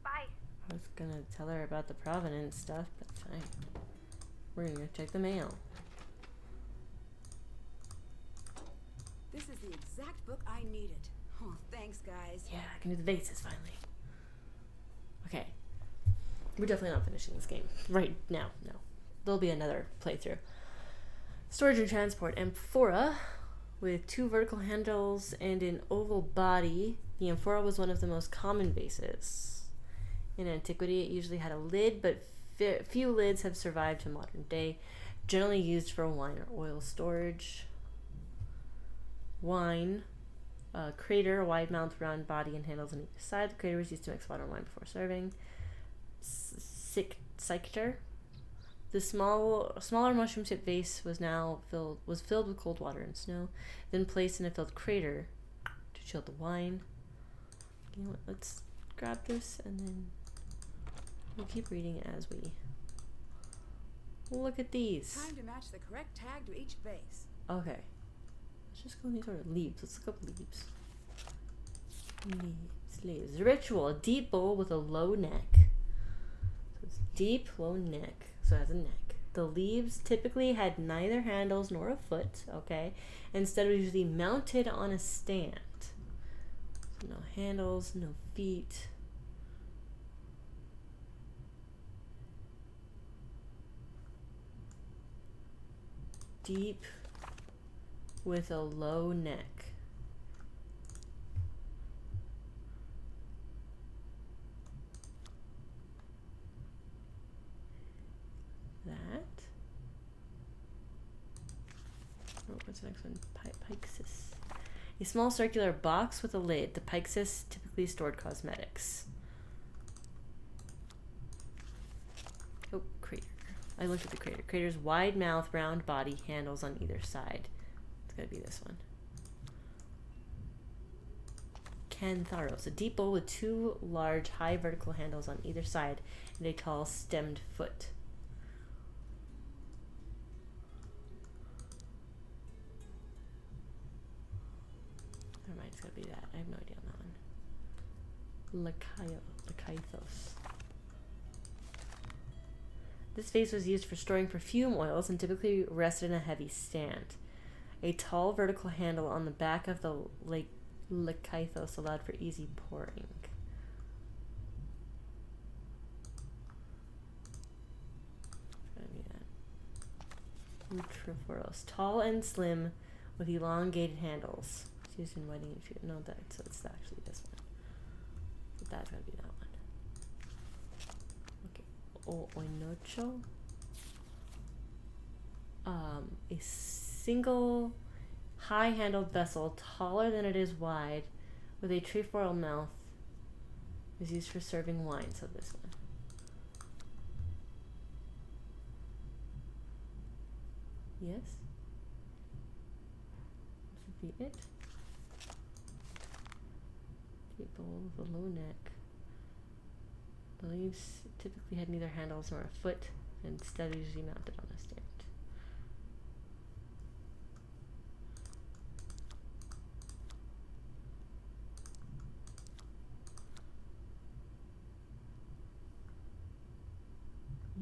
Bye. I was gonna tell her about the provenance stuff, but fine. We're gonna go check the mail. This is the exact book I needed. Oh, thanks, guys. Yeah, I can do the vases finally. Okay. We're definitely not finishing this game right now. No. There'll be another playthrough. Storage and transport. Amphora with 2 vertical handles and an oval body. The amphora was one of the most common vases. In antiquity, it usually had a lid, but few lids have survived to modern day. Generally used for wine or oil storage. Wine. Crater, a wide mouth, round body, and handles on each side. The crater was used to mix water and wine before serving. Cicator. The smaller mushroom-shaped vase was filled with cold water and snow, then placed in a filled crater to chill the wine. You know what? Let's grab this and then we'll keep reading as we look at these. Time to match the correct tag to each vase. Okay. Let's just go in these order. Leaves. Let's look up leaves. Leaves. Ritual. A deep bowl with a low neck. So it's deep, low neck. So it has a neck. The leaves typically had neither handles nor a foot, okay? Instead were usually mounted on a stand. So no handles, no feet. Deep with a low neck. That. Oh, what's the next one? Pyxis. A small circular box with a lid. The pyxis typically stored cosmetics. Oh, crater. I looked at the crater. Crater's wide mouth, round body, handles on either side. It's gotta be this one. Thanos, a deep bowl with 2 large, high vertical handles on either side and a tall stemmed foot. Never mind, it's gotta be that. I have no idea on that one. Lakythos. This vase was used for storing perfume oils and typically rested in a heavy stand. A tall vertical handle on the back of the Lakythos allowed for easy pouring. It's gotta be that. Utrophoros. Tall and slim with elongated handles. It's used in wedding and food. No, so it's actually this one. So that's gotta be that one. Okay. Oinocho. A single high-handled vessel, taller than it is wide, with a trefoil mouth, is used for serving wine. So this one. Yes. This would be it. Deep bowl with a low neck. The leaves typically had neither handles nor a foot, and instead usually mounted on a stand.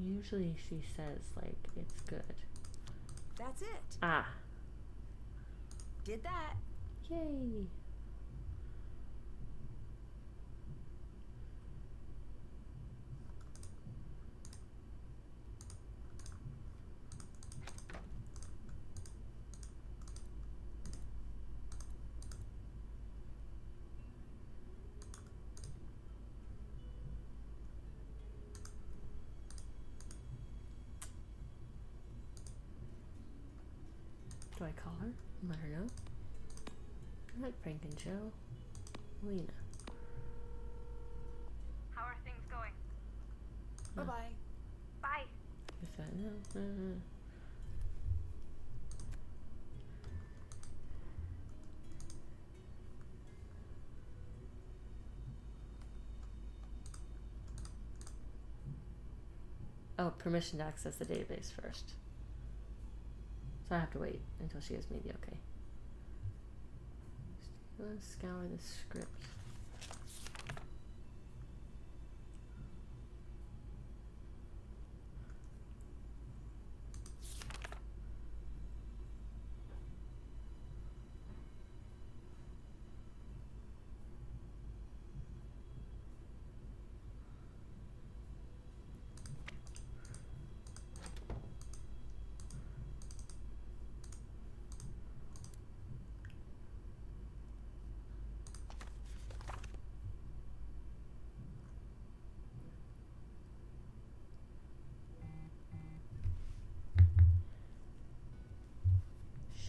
Usually she says, like, it's good. That's it. Ah. Did that. Yay. Do I call her and let her know? I like Frank and Joe. Lena. How are things going? Bye-bye. Bye. If I know. Oh, permission to access the database first. So I have to wait until she gives me the okay. Let's scour the script.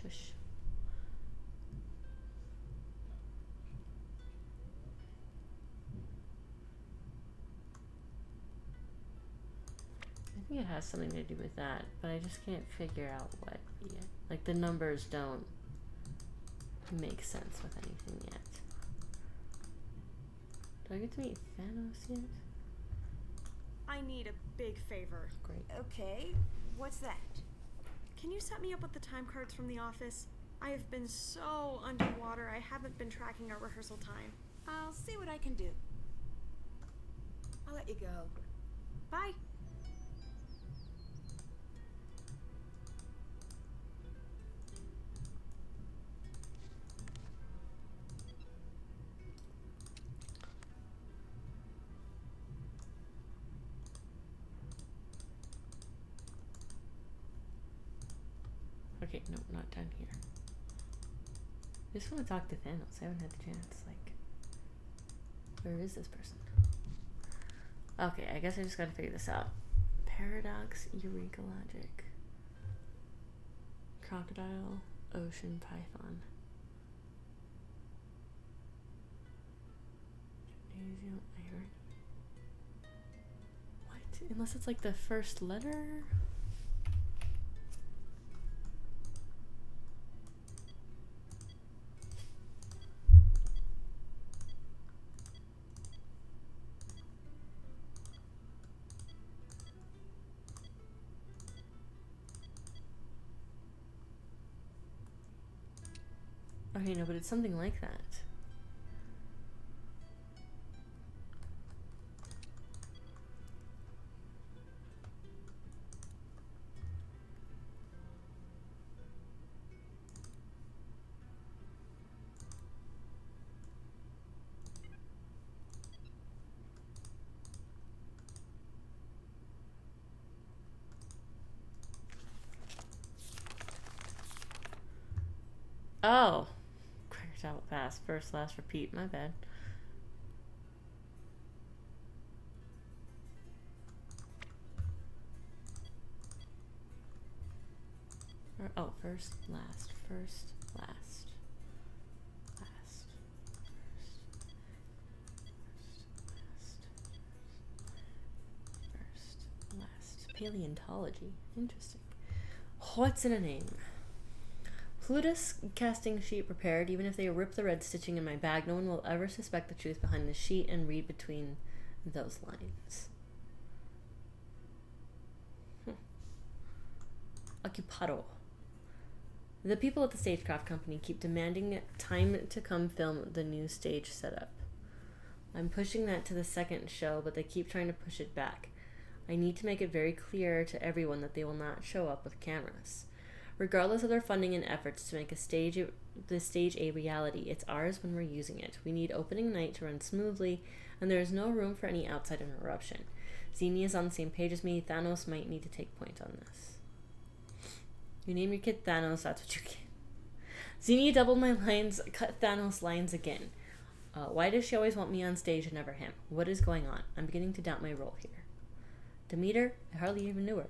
Shush. I think it has something to do with that, but I just can't figure out what yet. Like, the numbers don't make sense with anything yet. Do I get to meet Thanos yet? I need a big favor. Great. Okay, what's that? Can you set me up with the time cards from the office? I have been so underwater, I haven't been tracking our rehearsal time. I'll see what I can do. I'll let you go. Bye. Okay, no, not down here. I just want to talk to Thanos. I haven't had the chance. Like, where is this person? Okay, I guess I just gotta figure this out. Paradox, Eureka Logic. Crocodile, Ocean Python. Gymnasium, iron. What? Unless it's like the first letter? Okay, no, but it's something like that. Oh. Cracked out fast. First, last, repeat. My bad. Oh, first, last, first, last. Last. First, last. Paleontology. Interesting. What's in a name? Plutus casting sheet prepared. Even if they rip the red stitching in my bag, no one will ever suspect the truth behind the sheet and read between those lines. Occupado. The people at the Stagecraft Company keep demanding time to come film the new stage setup. I'm pushing that to the second show, but they keep trying to push it back. I need to make it very clear to everyone that they will not show up with cameras. Regardless of their funding and efforts to make the stage a reality, it's ours when we're using it. We need opening night to run smoothly, and there is no room for any outside interruption. Xenia is on the same page as me. Thanos might need to take point on this. You name your kid Thanos, that's what you get. Xenia doubled my lines, cut Thanos' lines again. Why does she always want me on stage and never him? What is going on? I'm beginning to doubt my role here. Demeter? I hardly even knew her.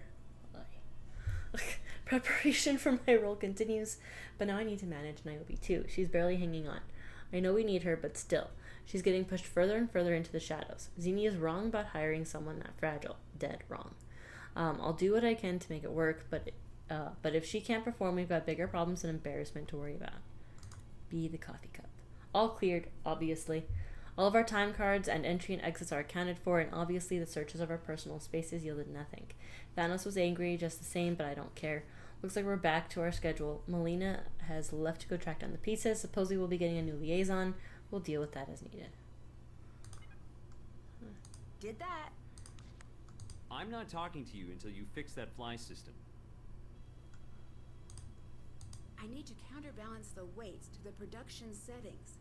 Preparation for my role continues, but now I need to manage Niobe too. She's barely hanging on. I know we need her, but still. She's getting pushed further and further into the shadows. Xenia is wrong about hiring someone that fragile. Dead wrong. I'll do what I can to make it work, but if she can't perform, we've got bigger problems and embarrassment to worry about. Be the coffee cup. All cleared, obviously. All of our time cards and entry and exits are accounted for, and obviously the searches of our personal spaces yielded nothing. Thanos was angry just the same, but I don't care. Looks like we're back to our schedule. Melina has left to go track down the pieces. Supposedly we'll be getting a new liaison. We'll deal with that as needed. Did that. I'm not talking to you until you fix that fly system. I need to counterbalance the weights to the production settings.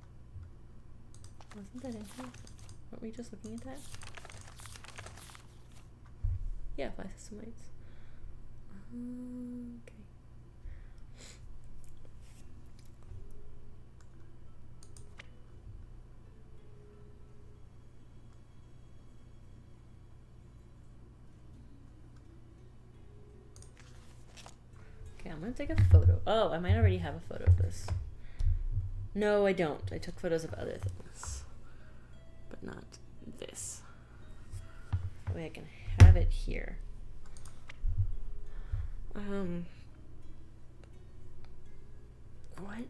Wasn't that in here? Weren't we just looking at that? Yeah, fly system weights. Okay. Okay, I'm gonna take a photo. Oh, I might already have a photo of this. No, I don't. I took photos of other things, but not this. That way I can have it here. What?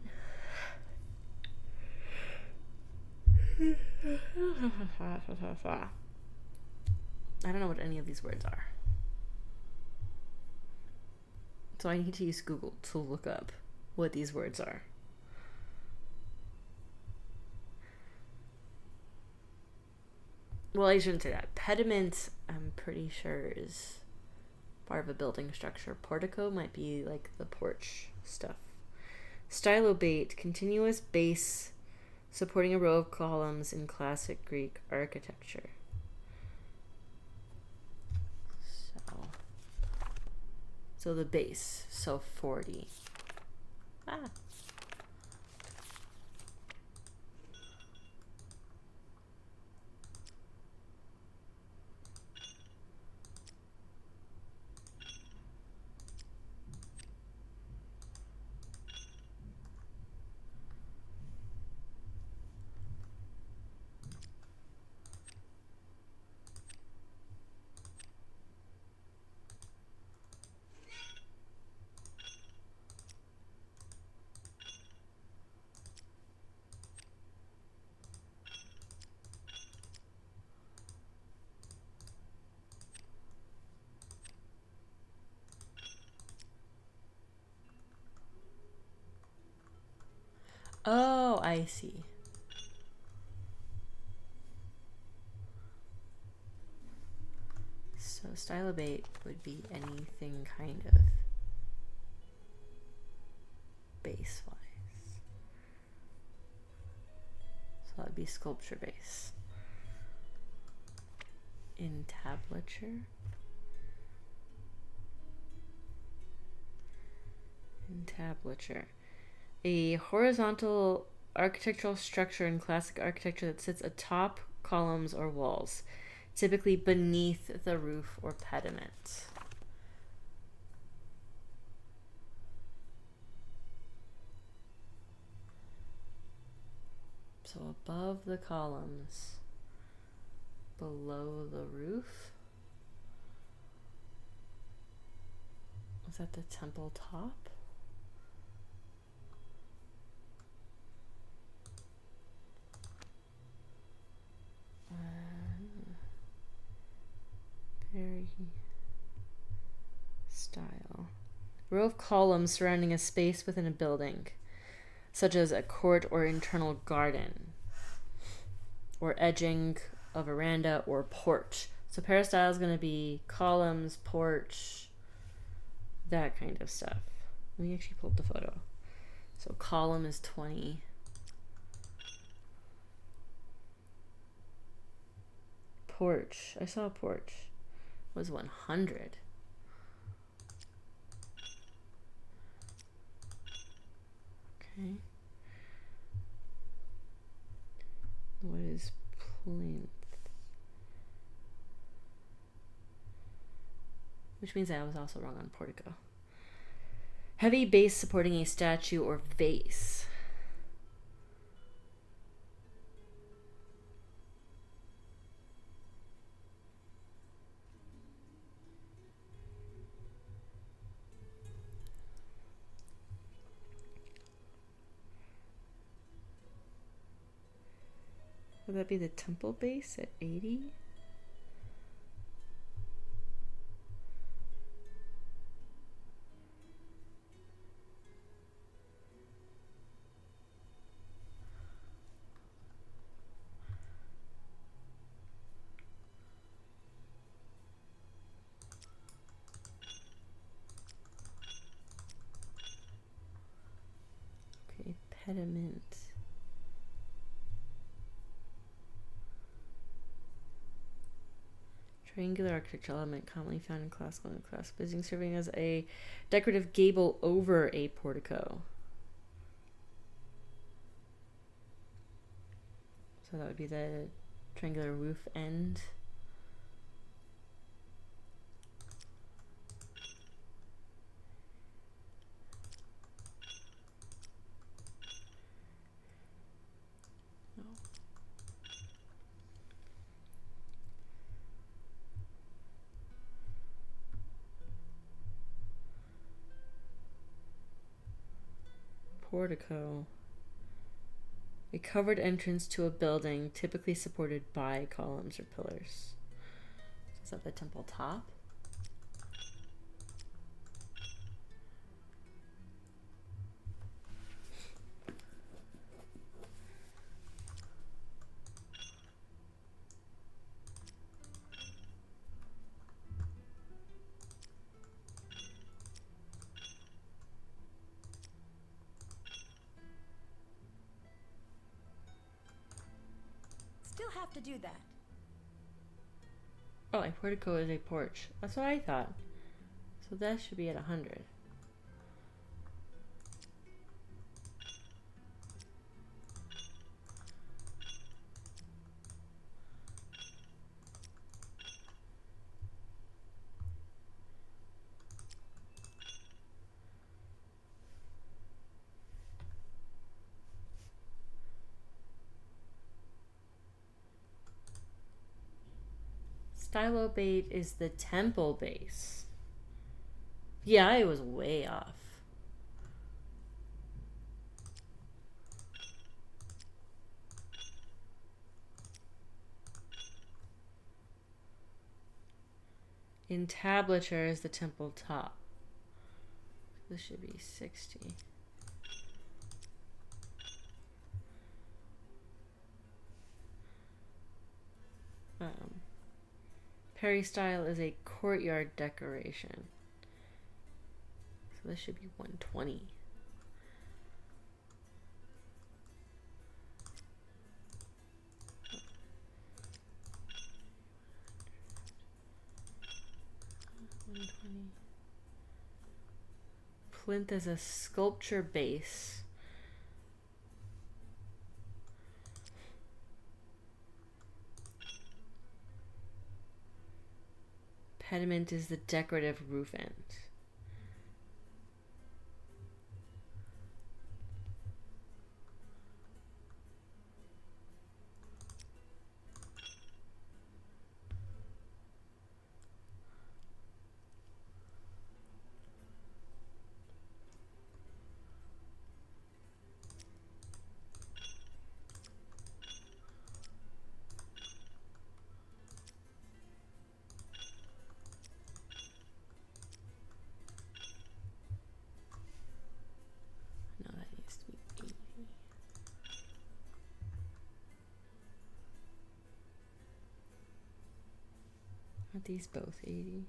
I don't know what any of these words are. So I need to use Google to look up what these words are. Well, I shouldn't say that. Pediment, I'm pretty sure, is part of a building structure. Portico might be like the porch stuff. Stylobate, continuous base supporting a row of columns in classic Greek architecture. So the base, so 40. Ah. Oh, I see. So stylobate would be anything kind of base-wise. So that would be sculpture base. Entablature. Entablature. A horizontal architectural structure in classic architecture that sits atop columns or walls, typically beneath the roof or pediment. So above the columns, below the roof. Is that the temple top? Perry style. Row of columns surrounding a space within a building, such as a court or internal garden, or edging a veranda or porch. So peristyle is going to be columns, porch, that kind of stuff. Let me actually pull up the photo. So column is 20. Porch. I saw a porch. Was 100. Okay. What is plinth? Which means I was also wrong on portico. Heavy base supporting a statue or vase. Would that be the temple base at 80? Okay, pediment. Triangular architectural element commonly found in classical and classical buildings, serving as a decorative gable over a portico. So that would be the triangular roof end. No. Portico. A covered entrance to a building, typically supported by columns or pillars. Is that the temple top? Still have to do that. Oh, a portico is a porch. That's what I thought. So that should be at 100. Stylobate is the temple base. Yeah, I was way off. Entablature is the temple top. This should be 60. Peristyle is a courtyard decoration. So this should be 120. Plinth is a sculpture base. Pediment is the decorative roof end. Aren't these both 80?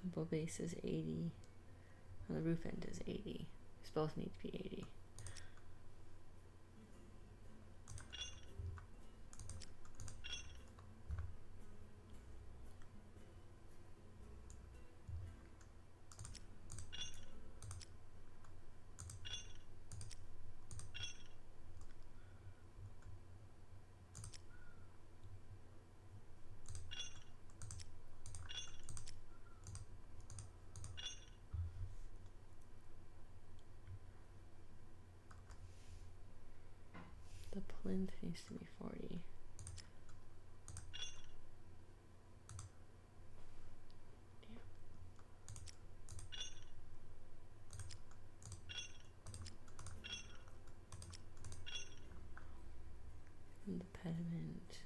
Temple base is 80. And the roof end is 80. These both need to be 80. The plinth needs to be 40. And the pediment.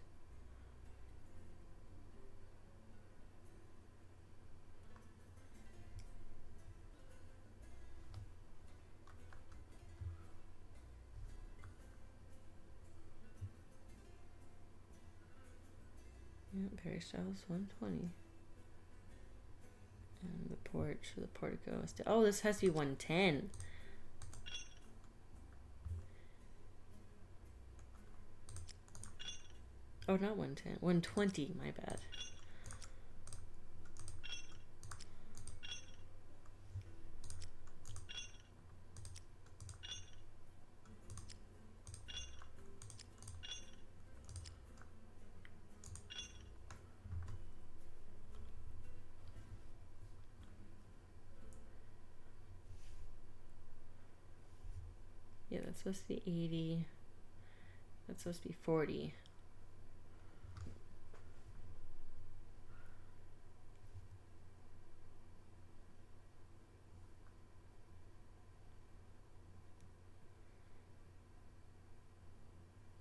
Yeah, peristyle's 120. And the porch or the portico is oh, this has to be 110. Oh, not 110. 120, my bad. Yeah, that's supposed to be 80. That's supposed to be 40.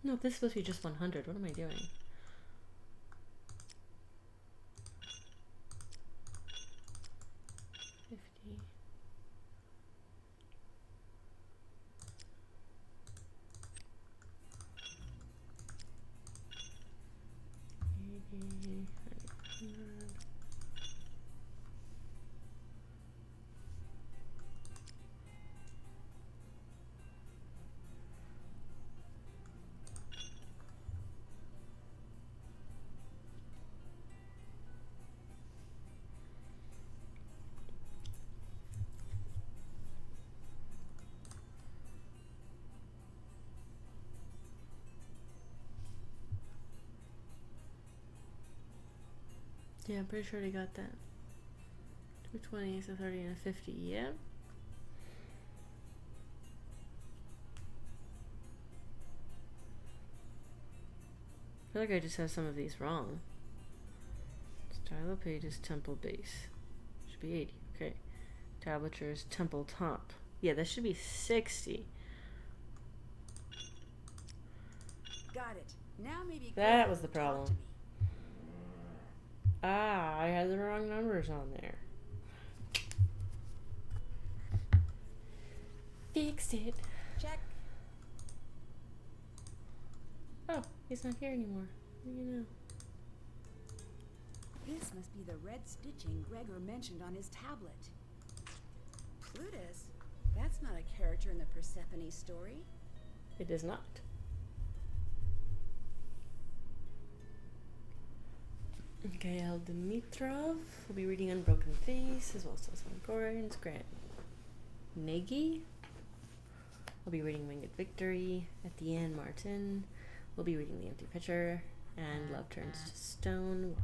No, this is supposed to be just 100. What am I doing? Yeah, I'm pretty sure they got that. 220s, a 30, and a 50. Yeah. I feel like I just have some of these wrong. Style of page is temple base. Should be 80. Okay. Tablature is temple top. Yeah, that should be 60. Got it. Now maybe That was the talk to problem. me. Ah, I had the wrong numbers on there. Fixed it. Check. Oh, he's not here anymore. What do you know? This must be the red stitching Gregor mentioned on his tablet. Plutus? That's not a character in the Persephone story. It is not. Okay, El Dimitrov will be reading Unbroken Face, as well as Gorian's Grant Nagy will be reading Winged Victory. At the end, Martin will be reading The Empty Pitcher, and Love Turns to Stone.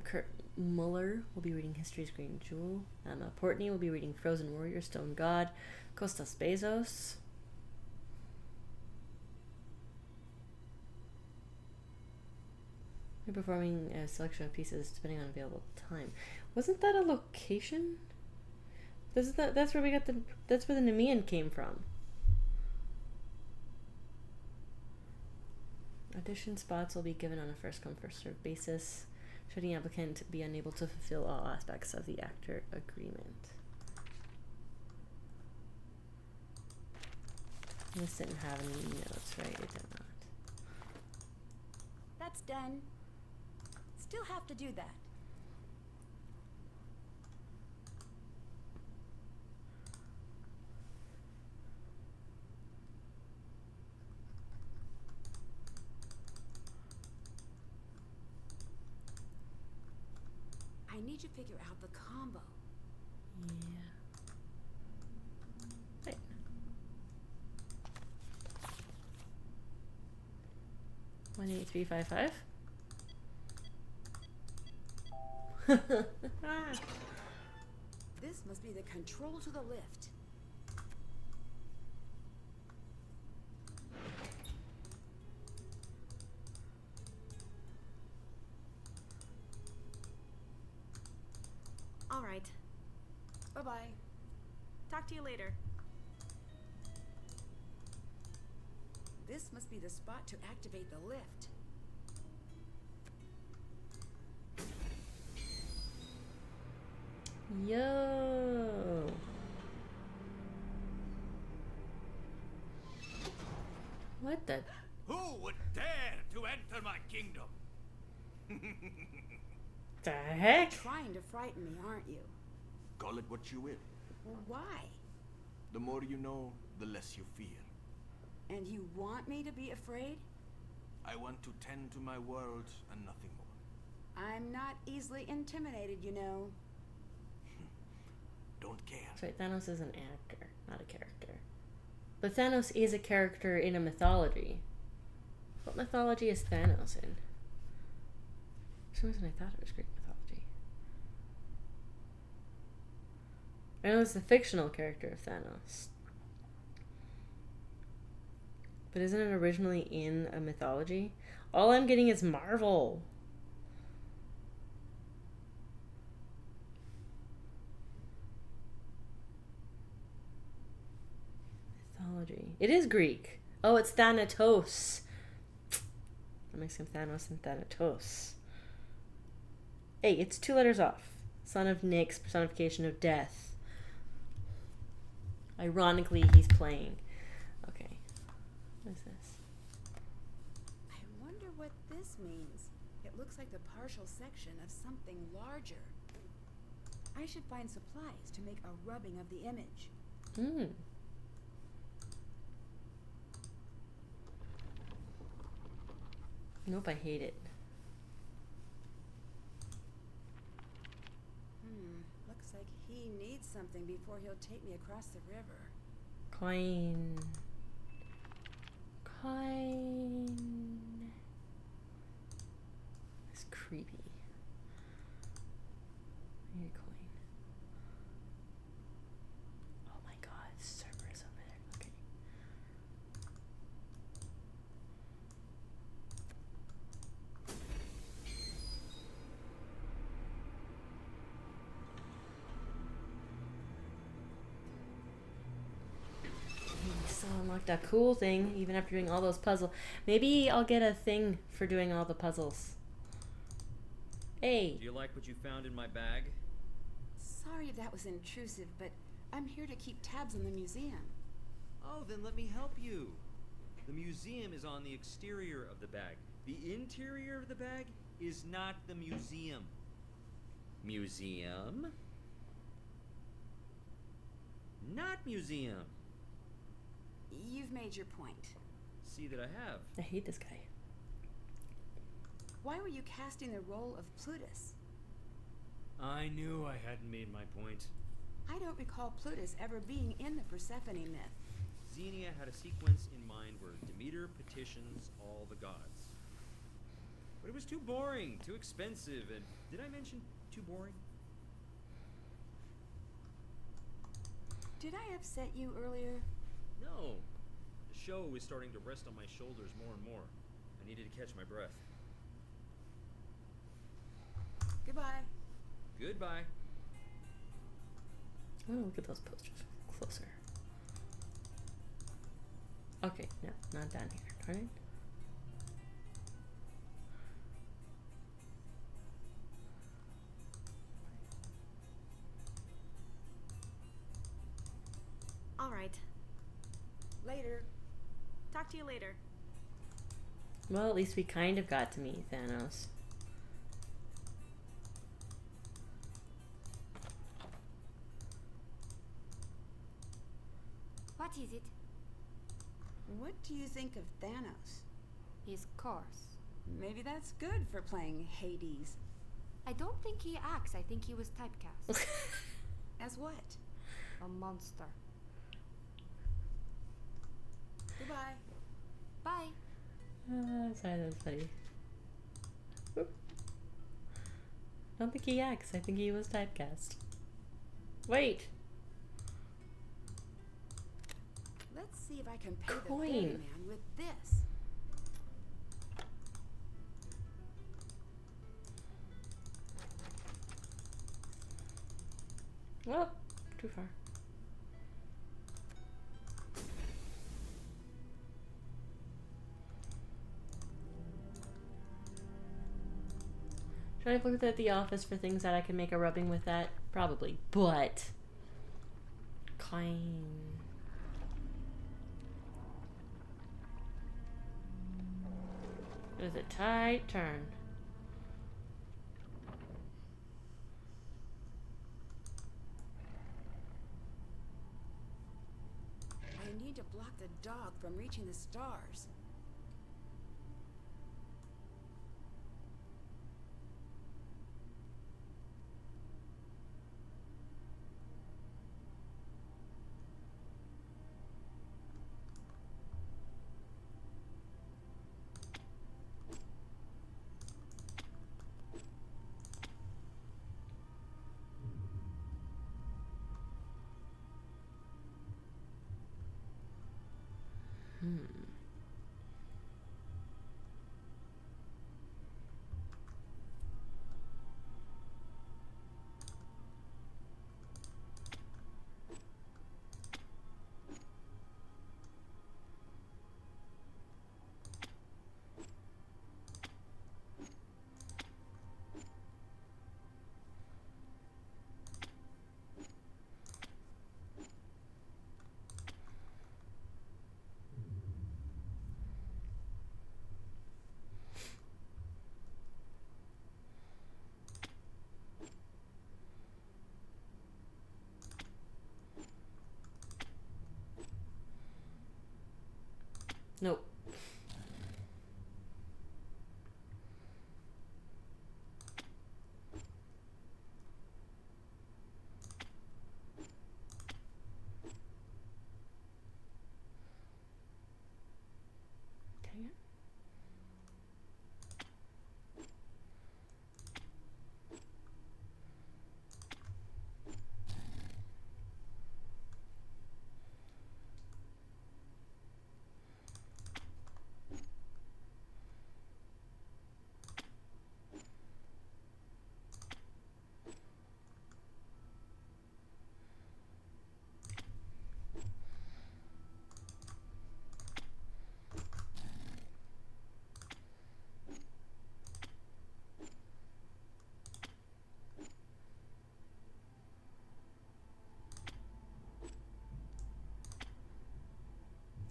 Kurt Muller will be reading History's Green Jewel. Emma Portney will be reading Frozen Warrior, Stone God. Kostas Bezos. We're performing a selection of pieces depending on available time. Wasn't that a location? That's where we got that's where the Nemean came from. Audition spots will be given on a first come first served basis. Should the applicant be unable to fulfill all aspects of the actor agreement? This didn't have any notes, right? It did not. That's done. Still have to do that. I need to figure out the combo. Yeah. Right. 18355. This must be the control to the lift. All right. Bye-bye. Talk to you later. This must be the spot to activate the lift. Yo. What the? Who would dare to enter my kingdom? The heck? Trying to frighten me, aren't you? Call it what you will. Well, why? The more you know, the less you fear. And you want me to be afraid? I want to tend to my world and nothing more. I'm not easily intimidated, you know. Don't care. That's right, Thanos is an actor, not a character. But Thanos is a character in a mythology. What mythology is Thanos in? For some reason I thought it was Greek mythology. I know it's the fictional character of Thanos. But isn't it originally in a mythology? All I'm getting is Marvel. Mythology. It is Greek. Oh, it's Thanatos. I'm mixing Thanos and Thanatos. Hey, it's 2 letters off. Son of Nyx, personification of death. Ironically, he's playing. Okay. What is this? I wonder what this means. It looks like the partial section of something larger. I should find supplies to make a rubbing of the image. Hmm. Nope, I hate it. Looks like he needs something before he'll take me across the river. Coin. Coin. It's creepy. I need a coin. Oh my god, Cerberus over there. Okay. Still unlocked a cool thing, even after doing all those puzzles. Maybe I'll get a thing for doing all the puzzles. Hey. Do you like what you found in my bag? Sorry if that was intrusive, but I'm here to keep tabs on the museum. Oh, then let me help you. The museum is on the exterior of the bag. The interior of the bag is not the museum. Museum? Not museum. You've made your point. See that I have. I hate this guy. Why were you casting the role of Plutus? I knew I hadn't made my point. I don't recall Plutus ever being in the Persephone myth. Xenia had a sequence in mind where Demeter petitions all the gods. But it was too boring, too expensive, and did I mention too boring? Did I upset you earlier? No. The show was starting to rest on my shoulders more and more. I needed to catch my breath. Goodbye. Goodbye. I want to look at those posters closer. Okay, no, not down here. Darn it. right. Later. Talk to you later. Well, at least we kind of got to meet Thanos. What is it? What do you think of Thanos? His course. Maybe that's good for playing Hades. I don't think he acts. I think he was typecast. As what? A monster. Goodbye. Bye. Sorry, that was funny. Oop. I don't think he acts. I think he was typecast. Wait! Let's see if I can pay the Coin. ferryman with this. Well, too far. Should I have looked at the office for things that I can make a rubbing with that? Probably, but kind. It was a tight turn. I need to block the dog from reaching the stars. Nope. Dang it.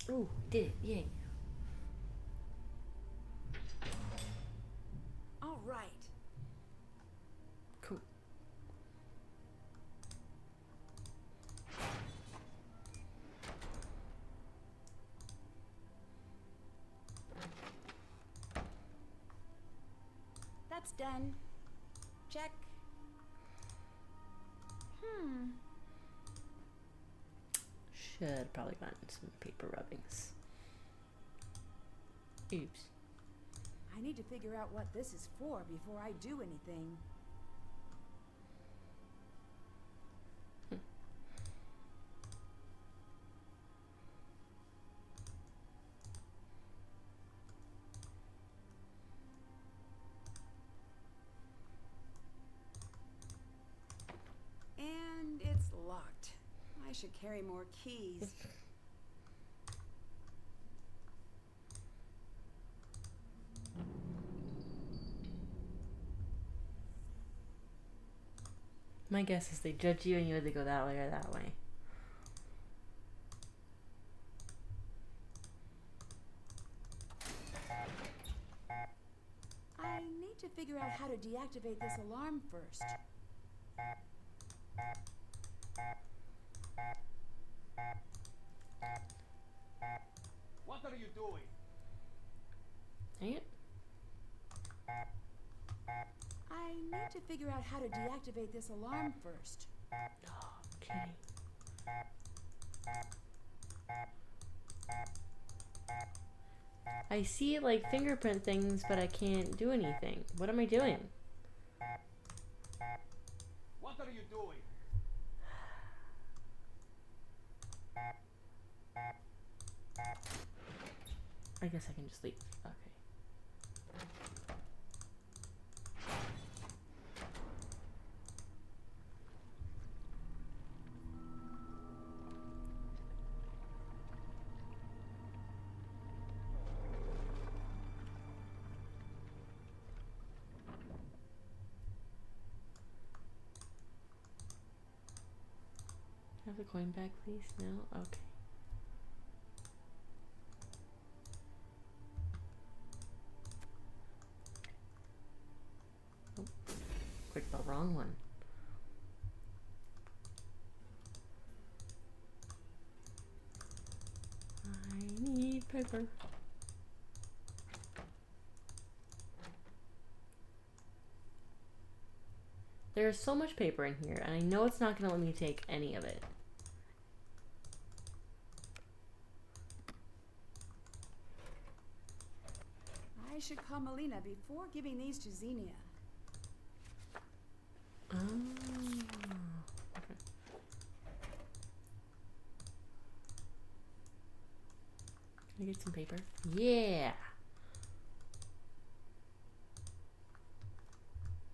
Ooh, did it, yay. All right. Cool. That's done. Check. Should have probably gotten some paper rubbings. Oops. I need to figure out what this is for before I do anything. And it's locked. I should carry more keys. My guess is they judge you and you either go that way or that way. to deactivate this alarm first. What are you doing? Dang it. I need to figure out how to deactivate this alarm first. Oh, kidding. I see like fingerprint things, but I can't do anything. What am I doing? What are you doing? I guess I can just leave. Okay. Have the coin back, please? No? Okay. Oh, clicked the wrong one. I need paper. There's so much paper in here, and I know it's not going to let me take any of it. I should call Melina before giving these to Xenia. Oh, okay. Can I get some paper? Yeah.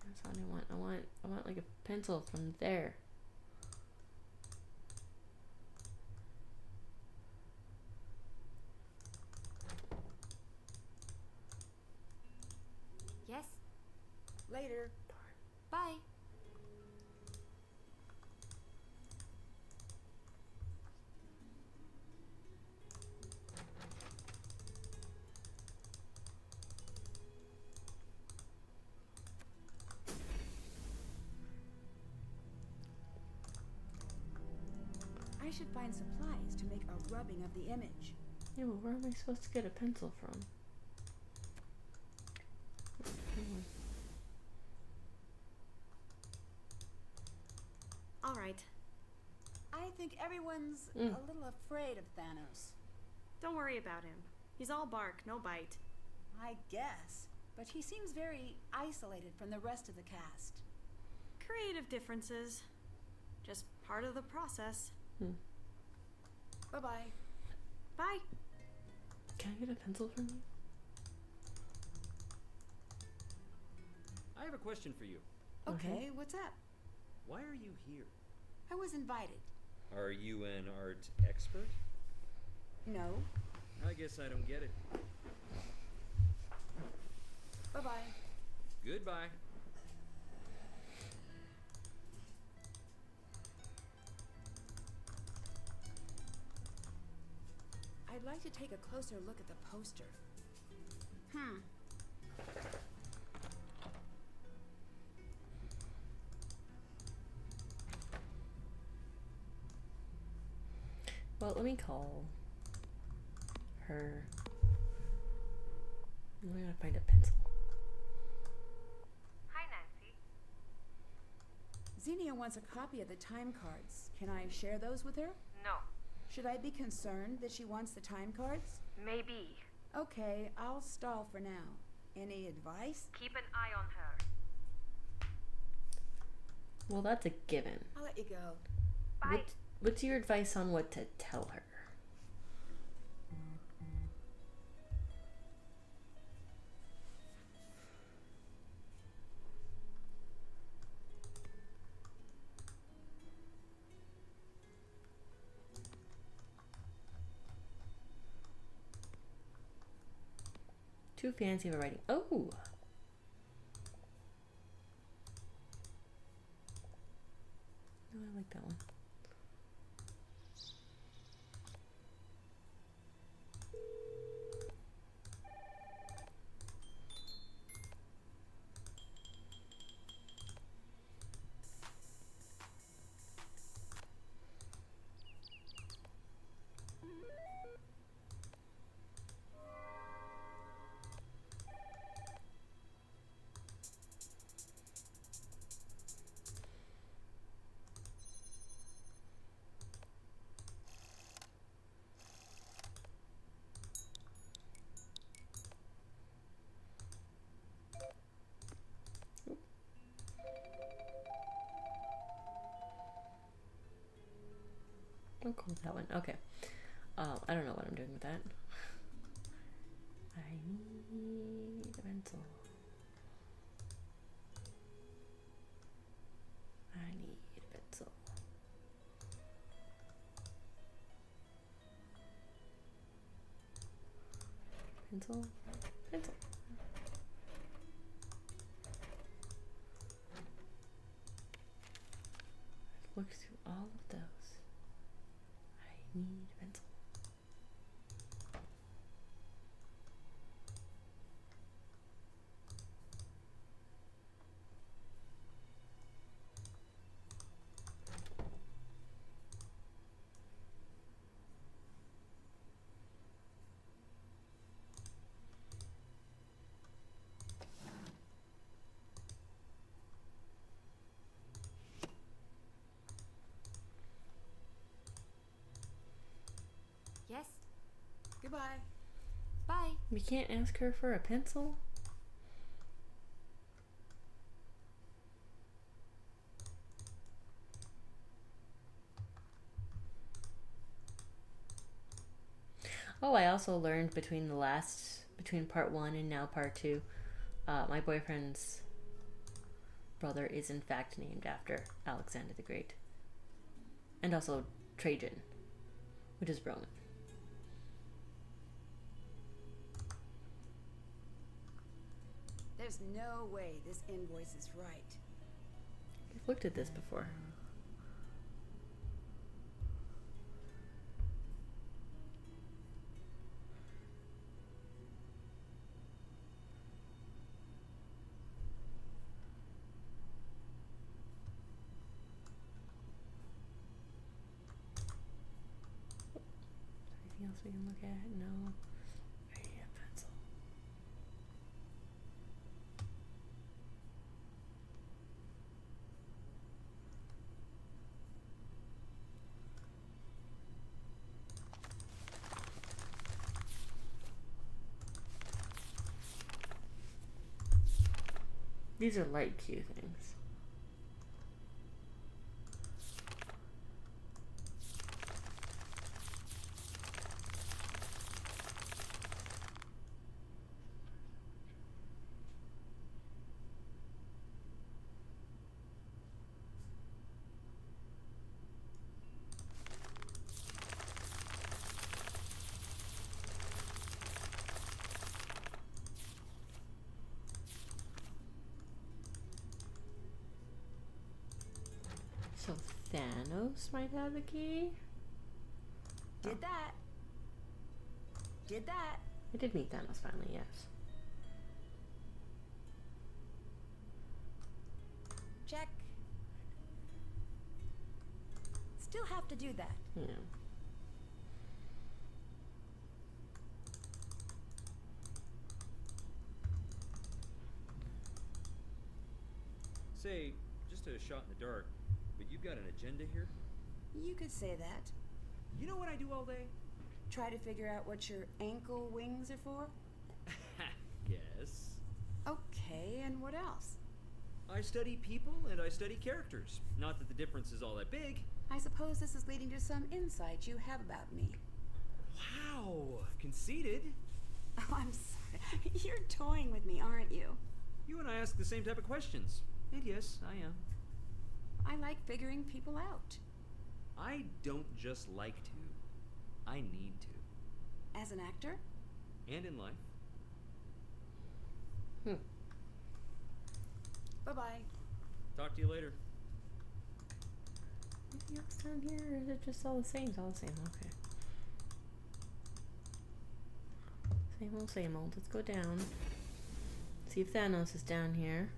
That's what I want. I want like a pencil from there. Yes. Later. Bye. I should find supplies to make a rubbing of the image. Yeah, but where am I supposed to get a pencil from? All right. I think everyone's a little afraid of Thanos. Don't worry about him. He's all bark, no bite. I guess. But he seems very isolated from the rest of the cast. Creative differences. Just part of the process. Bye-bye. Bye. Can I get a pencil from you? I have a question for you. Okay, what's up? Why are you here? I was invited. Are you an art expert? No. I guess I don't get it. Bye-bye. Goodbye. I'd like to take a closer look at the poster. Well, let me call her. I gotta find a pencil. Hi, Nancy. Xenia wants a copy of the time cards. Can I share those with her? No. Should I be concerned that she wants the time cards? Maybe. Okay, I'll stall for now. Any advice? Keep an eye on her. Well, that's a given. I'll let you go. Bye. What's your advice on what to tell her? Too fancy of a writing. Oh! No, I like that one. I'm cool with that one. Okay. I don't know what I'm doing with that. I need a pencil. I need a pencil. Pencil. Pencil. Look through all of those. I need a pencil. Yes? Goodbye. Bye. We can't ask her for a pencil? Oh, I also learned between part 1 and now part 2, my boyfriend's brother is in fact named after Alexander the Great. And also Trajan, which is Roman. There's no way this invoice is right. We've looked at this before. Anything else we can look at? No. I need a pencil. These are light Q things. So Thanos might have the key? Did that. Did that. I did meet Thanos finally, yes. Check. Still have to do that. Yeah. Say, just a shot in the dark, but you've got an agenda here? You could say that. You know what I do all day? Try to figure out what your ankle wings are for? Yes. Okay, and what else? I study people and I study characters. Not that the difference is all that big. I suppose this is leading to some insight you have about me. Wow, conceited. Oh, I'm sorry. You're toying with me, aren't you? You and I ask the same type of questions. And yes, I am. I like figuring people out. I don't just like to. I need to. As an actor? And in life. Bye-bye. Talk to you later. Anything else down here? Or is it just all the same? It's all the same. Okay. Same old, same old. Let's go down. See if Thanos is down here.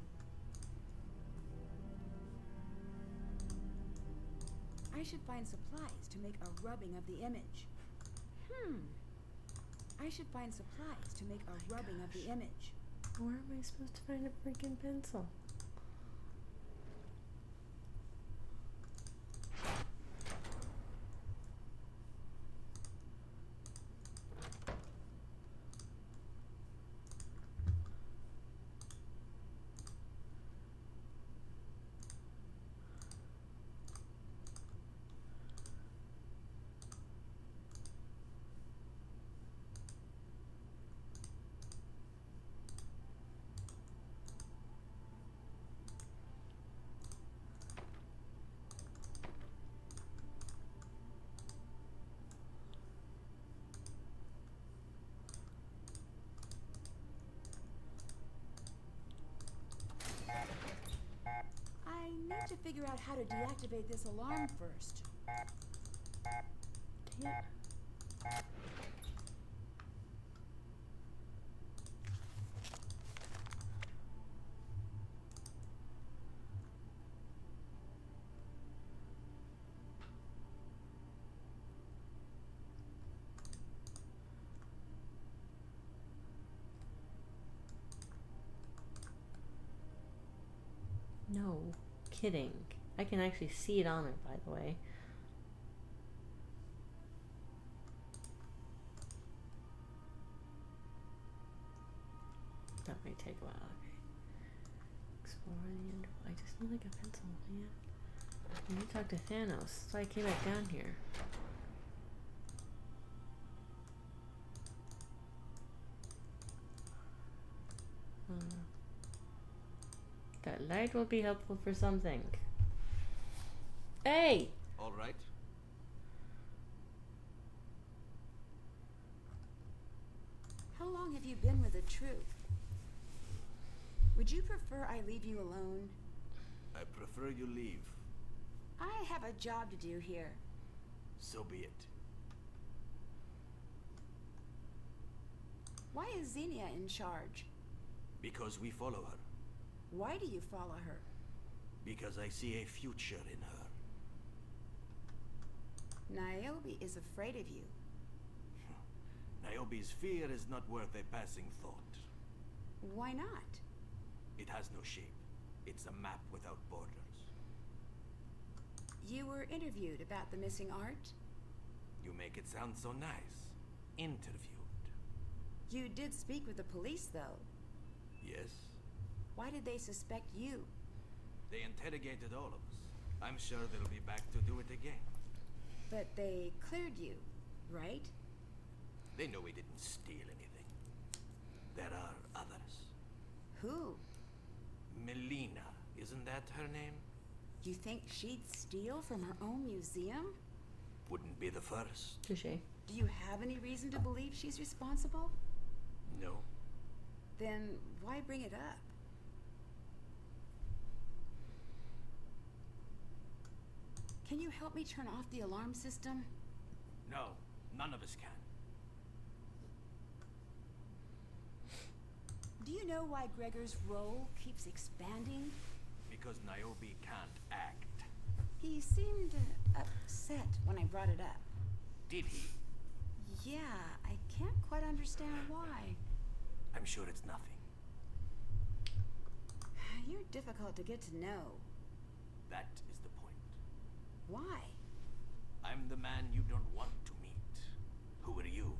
I should find supplies to make a rubbing of the image. I should find supplies to make a rubbing of the image. Where am I supposed to find a freaking pencil? have to figure out how to deactivate this alarm first. Dang it. No kidding. I can actually see it on it, by the way. That might take a while. Okay. Explore the end. I just need like a pencil, man. I need to talk to Thanos. That's why I came back down here. That light will be helpful for something. Hey! All right. How long have you been with the troupe? Would you prefer I leave you alone? I prefer you leave. I have a job to do here. So be it. Why is Xenia in charge? Because we follow her. Why do you follow her? Because I see a future in her. Niobe is afraid of you. Niobe's fear is not worth a passing thought. Why not? It has no shape. It's a map without borders. You were interviewed about the missing art? You make it sound so nice. Interviewed. You did speak with the police, though. Yes. Why did they suspect you? They interrogated all of us. I'm sure they'll be back to do it again. But they cleared you, right? They know we didn't steal anything. There are others. Who? Melina, isn't that her name? You think she'd steal from her own museum? Wouldn't be the first. Touche. Do you have any reason to believe she's responsible? No. Then why bring it up? Can you help me turn off the alarm system? No, none of us can. Do you know why Gregor's role keeps expanding? Because Niobe can't act. He seemed upset when I brought it up. Did he? Yeah, I can't quite understand why. I'm sure it's nothing. You're difficult to get to know. That is the point. Why? I'm the man you don't want to meet. Who are you?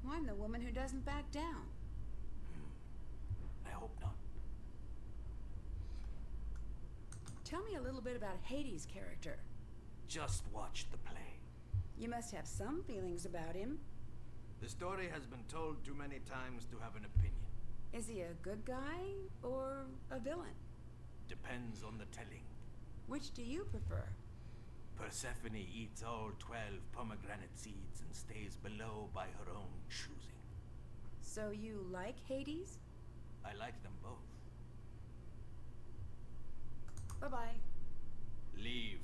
Well, I'm the woman who doesn't back down. I hope not. Tell me a little bit about Hades' character. Just watch the play. You must have some feelings about him. The story has been told too many times to have an opinion. Is he a good guy or a villain? Depends on the telling. Which do you prefer? Persephone eats all 12 pomegranate seeds and stays below by her own choosing. So you like Hades? I like them both. Bye-bye. Leave.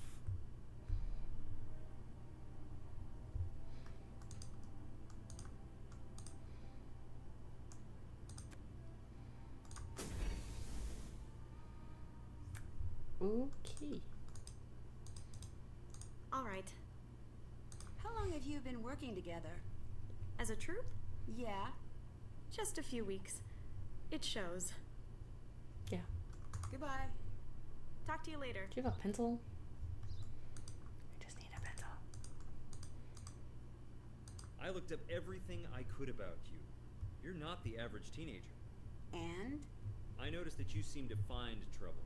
Okay. All right. How long have you been working together? As a troupe? Yeah. Just a few weeks. It shows. Yeah. Goodbye. Talk to you later. Do you have a pencil? I just need a pencil. I looked up everything I could about you. You're not the average teenager. And? I noticed that you seem to find trouble.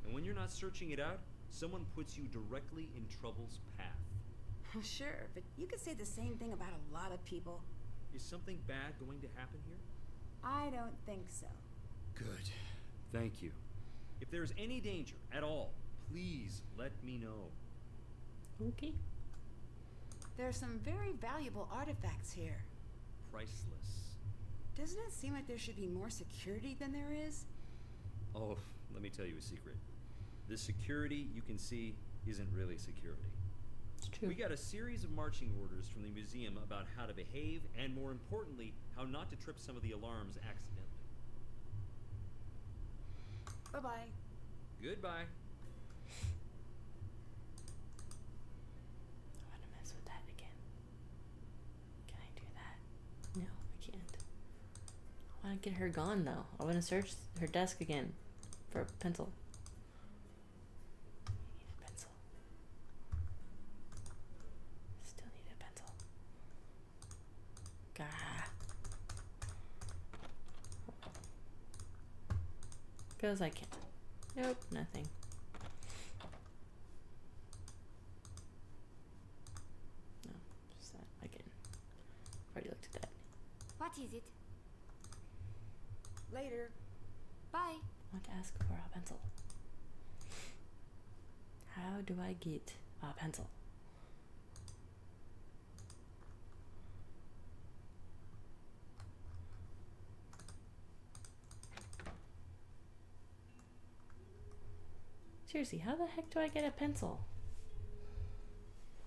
And when you're not searching it out, someone puts you directly in trouble's path. Oh, sure, but you could say the same thing about a lot of people. Is something bad going to happen here? I don't think so. Good. Thank you. If there's any danger at all, please let me know. Okay. There are some very valuable artifacts here. Priceless. Doesn't it seem like there should be more security than there is? Oh, let me tell you a secret. This security you can see isn't really security. It's true. We got a series of marching orders from the museum about how to behave and, more importantly, how not to trip some of the alarms accidentally. Bye-bye. Goodbye. I want to mess with that again. Can I do that? No, I can't. I want to get her gone, though. I want to search her desk again for a pencil. I need a pencil. Still need a pencil. Gah. Goes I can't. Nope, nothing. No, just that again. Already looked at that. What is it? Later. Bye. I want to ask for a pencil. How do I get a pencil? Seriously, how the heck do I get a pencil?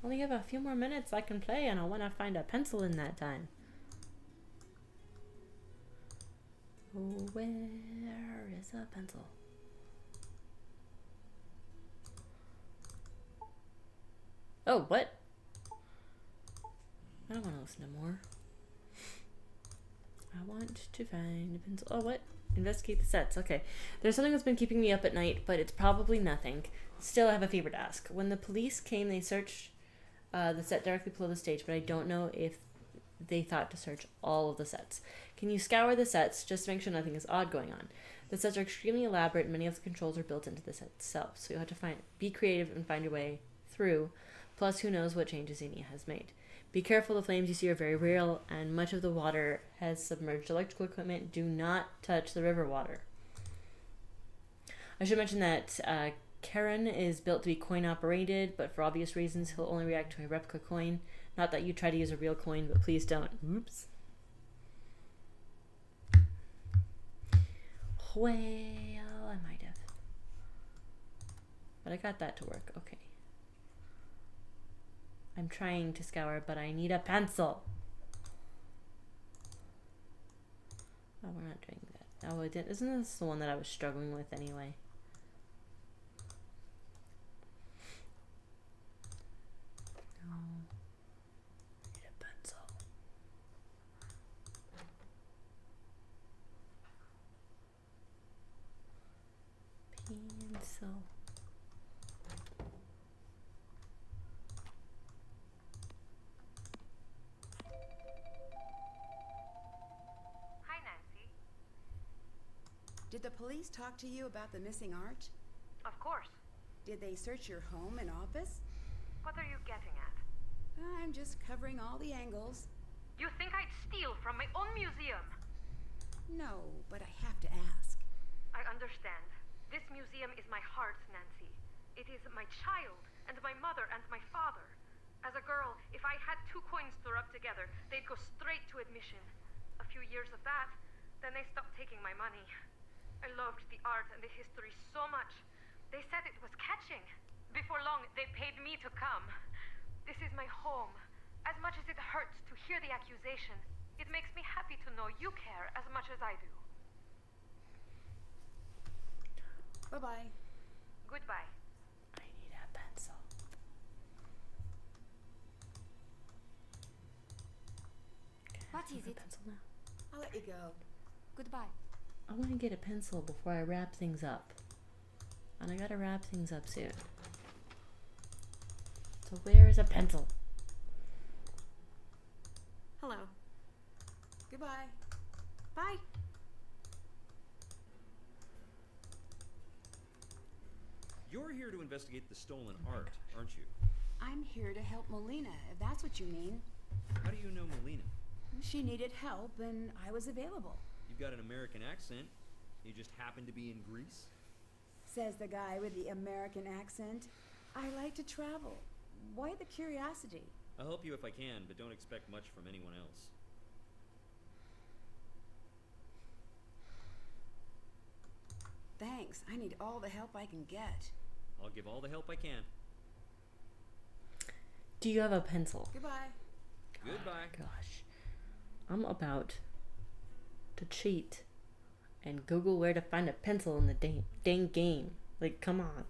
Only have a few more minutes I can play, and I want to find a pencil in that time. Oh, where is a pencil? Oh, what? I don't want to listen to more. I want to find a pencil. Oh, what? Investigate the sets. Okay. There's something that's been keeping me up at night, but it's probably nothing. Still, I have a favor to ask. When the police came, they searched the set directly below the stage, but I don't know if they thought to search all of the sets. Can you scour the sets just to make sure nothing is odd going on? The sets are extremely elaborate, and many of the controls are built into the set itself, so you'll have to be creative and find your way through. Plus, who knows what changes Xenia has made. Be careful, the flames you see are very real, and much of the water has submerged electrical equipment. Do not touch the river water. I should mention that Karen is built to be coin operated, but for obvious reasons, he'll only react to a replica coin. Not that you try to use a real coin, but please don't. Oops. Well, I might have. But I got that to work. Okay. I'm trying to scour, but I need a pencil. Oh, we're not doing that. Oh, it did. Isn't this the one that I was struggling with anyway? No. I need a pencil. Pencil. Hi, Nancy. Did the police talk to you about the missing art? Of course. Did they search your home and office? What are you getting at? I'm just covering all the angles. You think I'd steal from my own museum? No, but I have to ask. I understand. This museum is my heart, Nancy. It is my child, and my mother, and my father. As a girl, if I had 2 coins to rub together, they'd go straight to admission. A few years of that, then they stopped taking my money. I loved the art and the history so much. They said it was catching. Before long, they paid me to come. This is my home. As much as it hurts to hear the accusation, it makes me happy to know you care as much as I do. Bye-bye. Goodbye. I need a pencil. What is A it? pencil now. I'll let you go. Goodbye. I want to get a pencil before I wrap things up. And I gotta wrap things up soon. So where is a pencil? Hello. Goodbye. Bye. You're here to investigate the stolen art, aren't you? I'm here to help Melina, if that's what you mean. How do you know Melina? She needed help, and I was available. You've got an American accent. You just happen to be in Greece? Says the guy with the American accent. I like to travel. Why the curiosity? I'll help you if I can, but don't expect much from anyone else. Thanks. I need all the help I can get. I'll give all the help I can. Do you have a pencil? Goodbye. Goodbye. Gosh. I'm about to cheat and Google where to find a pencil in the dang game. Like, come on.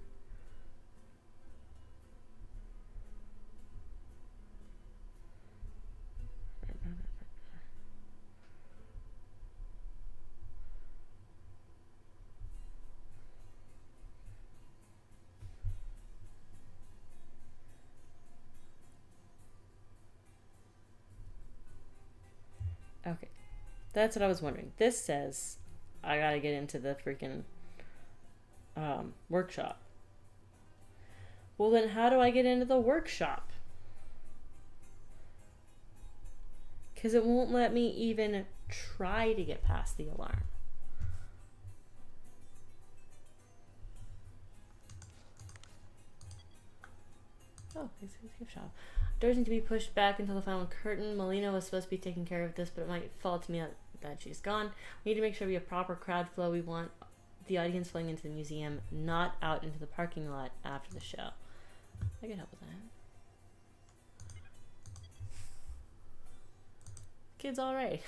Okay. That's what I was wondering. This says I gotta get into the freaking workshop. Well, then how do I get into the workshop? Because it won't let me even try to get past the alarm. Oh, it's a gift shop. Doors need to be pushed back until the final curtain. Melina was supposed to be taking care of this, but it might fall to me that she's gone. We need to make sure we have proper crowd flow. We want the audience flowing into the museum, not out into the parking lot after the show. I can help with that. Kid's alright.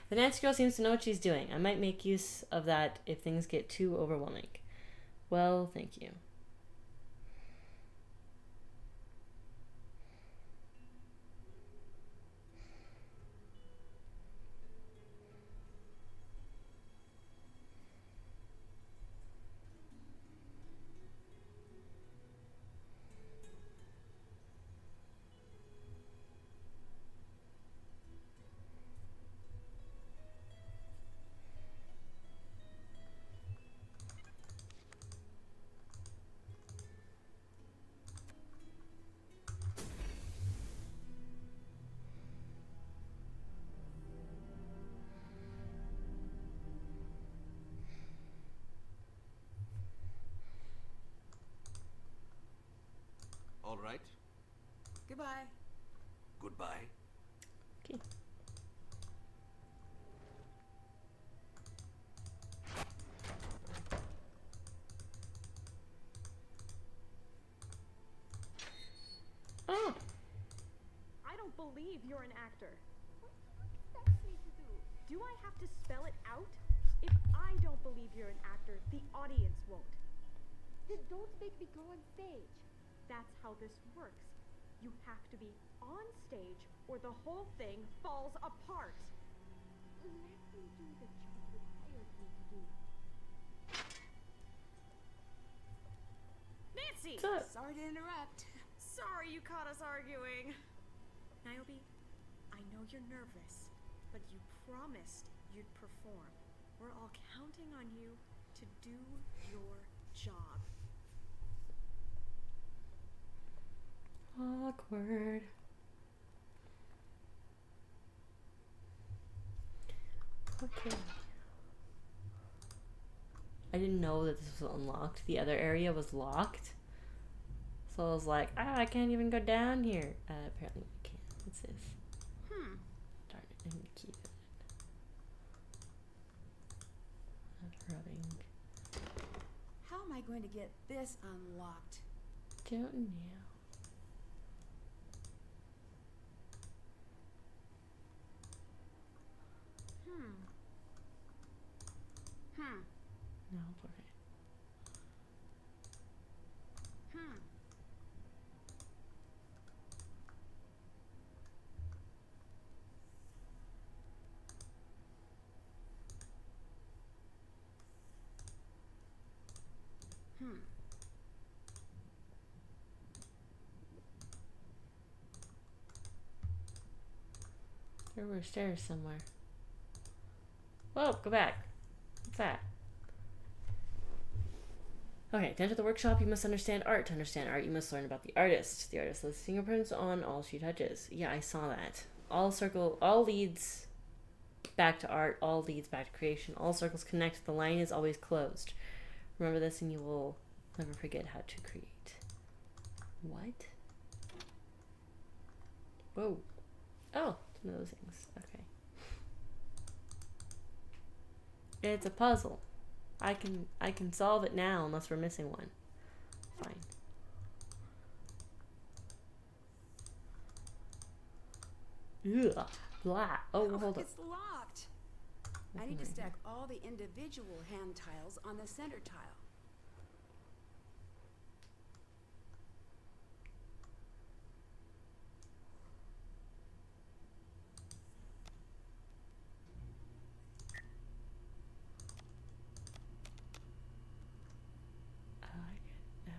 The Nancy girl seems to know what she's doing. I might make use of that if things get too overwhelming. Well, thank you. All right. Goodbye. Goodbye. Okay. Oh. I don't believe you're an actor. What do you expect me to do? Do I have to spell it out? If I don't believe you're an actor, the audience won't. Then don't make me go on stage. That's how this works. You have to be on stage or the whole thing falls apart. Let me do the job you hired me to do. Nancy! What's up? Sorry to interrupt. Sorry you caught us arguing. Niobe, I know you're nervous, but you promised you'd perform. We're all counting on you to do your job. Awkward. Okay. I didn't know that this was unlocked. The other area was locked. So I was like, I can't even go down here. Apparently we can. What's this? Darn it, I'm gonna keep it. Not rubbing. How am I going to get this unlocked? Don't know. No, okay. There were stairs somewhere. Whoa, go back. What's that? Okay, to enter the workshop, you must understand art. To understand art, you must learn about the artist. The artist leaves fingerprints on all she touches. Yeah, I saw that. All leads back to art. All leads back to creation. All circles connect. The line is always closed. Remember this and you will never forget how to create. What? Whoa. Oh, it's one of those things. Okay. It's a puzzle. I can solve it now unless we're missing one. Fine. Ugh. Blah. Oh, hold up. It's locked. I need to stack all the individual hand tiles on the center tile. I like it. Okay.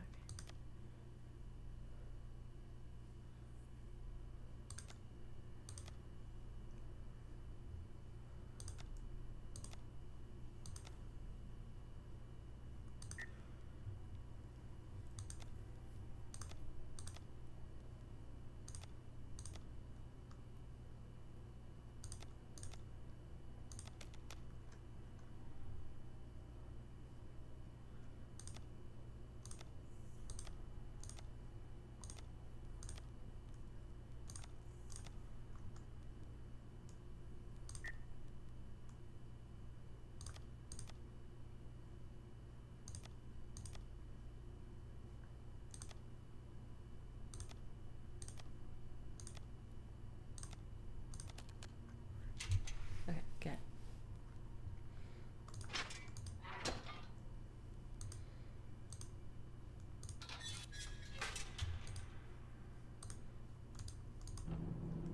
Okay, good.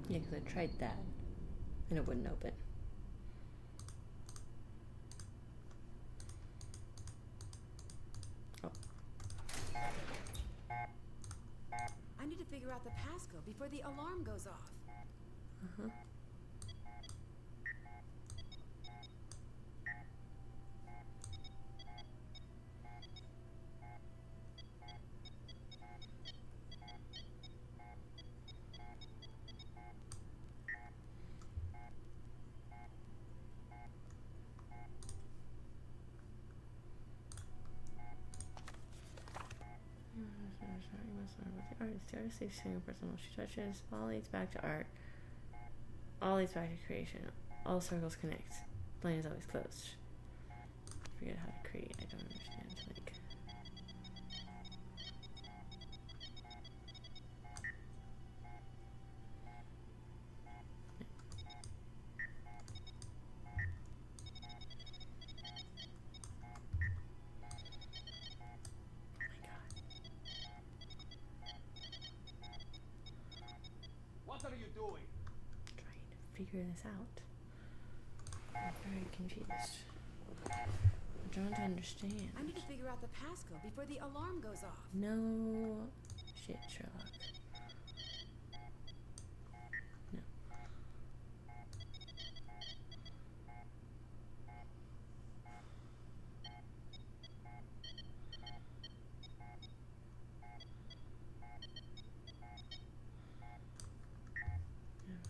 Yeah, because I tried that and it wouldn't open. Oh. I need to figure out the passcode before the alarm goes off. Uh-huh. The artist leaves single person she touches. All leads back to art. All leads back to creation. All circles connect. Lane is always closed. Forget how to create. I don't understand. Like. What are you doing? Trying to figure this out. I'm very confused. I'm trying to understand. I need to figure out the passcode before the alarm goes off. No shit, Sherlock. No.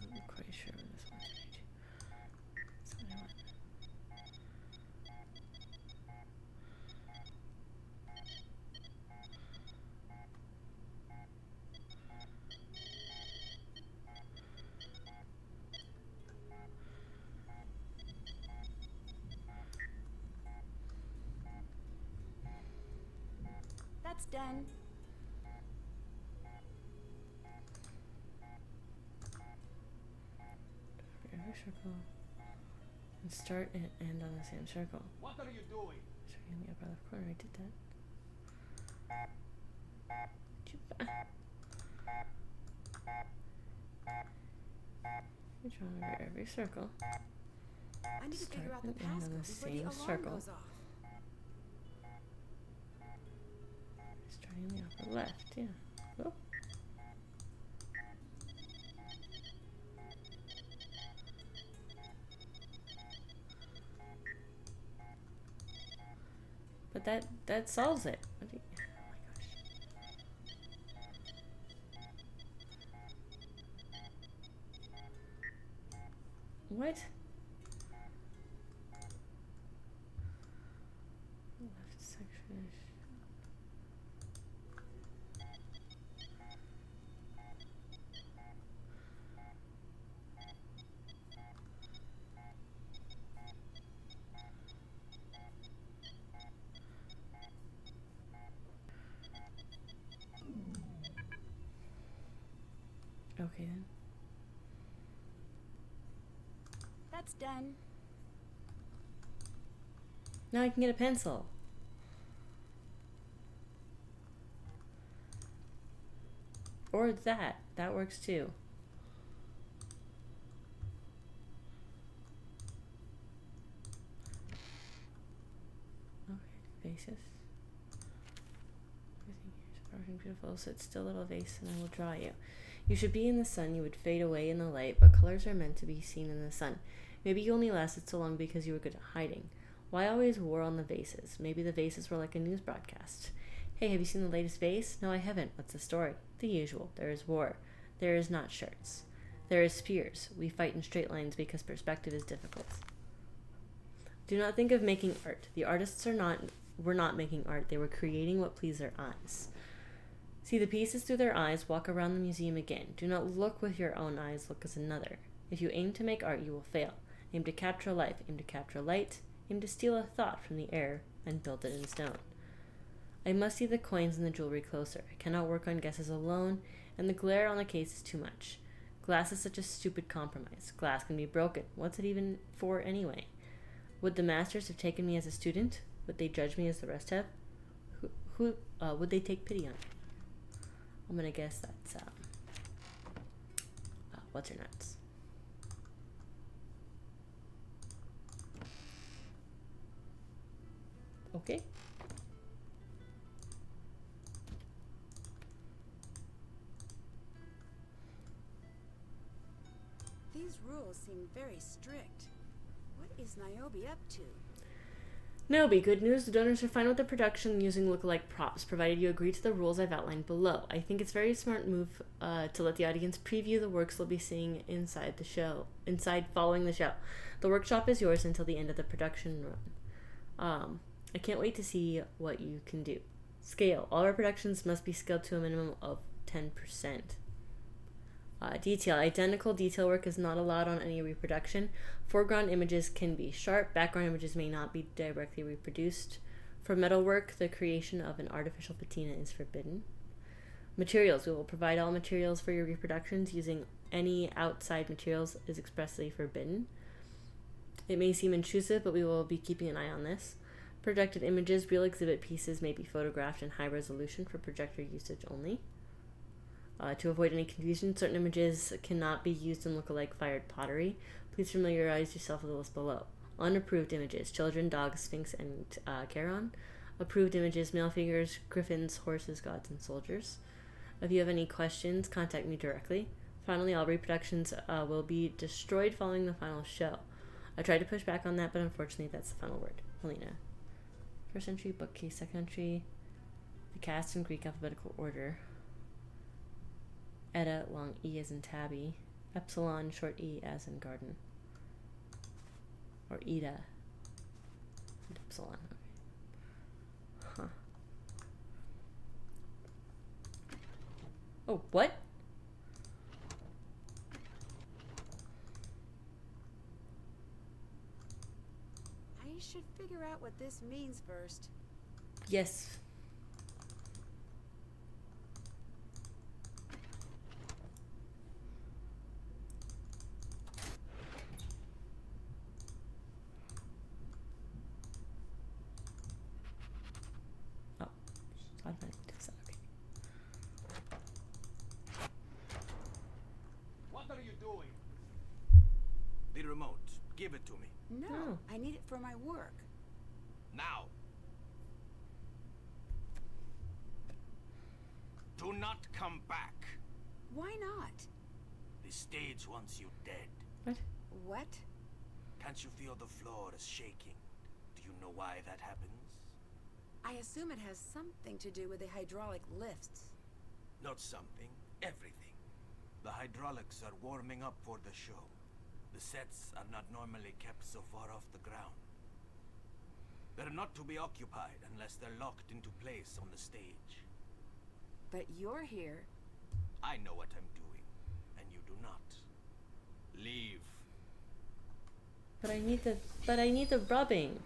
I'm not quite sure what this one's going to. That's what I want. That's done. Every circle. And start and end on the same circle. What are you doing? Starting in the upper left corner, I did that. You're drawing over every circle. I need to figure out the Start and end on passcode the before the same alarm circle. goes off. Starting in the upper left, yeah. Oh. But that solves it. What do you, oh my gosh. What? Left section. Okay then. That's done. Now I can get a pencil. Or that. That works too. Okay, vases. Everything here is far from beautiful. Sit still, little vase, and I will draw you. You should be in the sun. You would fade away in the light, but colors are meant to be seen in the sun. Maybe you only lasted so long because you were good at hiding. Why always war on the vases? Maybe the vases were like a news broadcast. Hey, have you seen the latest vase? No, I haven't. What's the story? The usual. There is war. There is not shirts. There is spears. We fight in straight lines because perspective is difficult. Do not think of making art. The artists were not making art. They were creating what pleased their eyes. See the pieces through their eyes. Walk around the museum again. Do not look with your own eyes. Look as another. If you aim to make art, you will fail. Aim to capture life. Aim to capture light. Aim to steal a thought from the air and build it in stone. I must see the coins and the jewelry closer. I cannot work on guesses alone, and the glare on the case is too much. Glass is such a stupid compromise. Glass can be broken. What's it even for anyway? Would the masters have taken me as a student? Would they judge me as the rest have? Who would they take pity on? I'm gonna guess that's what's her nuts. Okay. These rules seem very strict. What is Niobe up to? Nobi, good news. The donors are fine with the production using lookalike props, provided you agree to the rules I've outlined below. I think it's a very smart move to let the audience preview the works they'll be seeing inside following the show. The workshop is yours until the end of the production run. I can't wait to see what you can do. Scale. All our productions must be scaled to a minimum of 10%. Detail. Identical detail work is not allowed on any reproduction. Foreground images can be sharp. Background images may not be directly reproduced. For metalwork, the creation of an artificial patina is forbidden. Materials. We will provide all materials for your reproductions. Using any outside materials is expressly forbidden. It may seem intrusive, but we will be keeping an eye on this. Projected images. Real exhibit pieces may be photographed in high resolution for projector usage only. To avoid any confusion, certain images cannot be used in lookalike fired pottery. Please familiarize yourself with the list below. Unapproved images: children, dogs, sphinx, and Charon. Approved images: male figures, griffins, horses, gods, and soldiers. If you have any questions, contact me directly. Finally, all reproductions will be destroyed following the final show. I tried to push back on that, but unfortunately that's the final word. Helena. First entry, bookcase. Second entry, the cast in Greek alphabetical order. Edda, long E as in tabby. Epsilon, short E as in garden. Or Ida. And Epsilon. Okay. Huh. Oh, what? I should figure out what this means first. Yes. What are you doing? The remote. Give it to me. No, I need it for my work. Now. Do not come back. Why not? The stage wants you dead. What? What? Can't you feel the floor is shaking? Do you know why that happens? I assume it has something to do with the hydraulic lifts. Not something, everything. The hydraulics are warming up for the show. The sets are not normally kept so far off the ground. They're not to be occupied unless they're locked into place on the stage. But you're here. I know what I'm doing, and you do not. Leave. But I need the rubbing.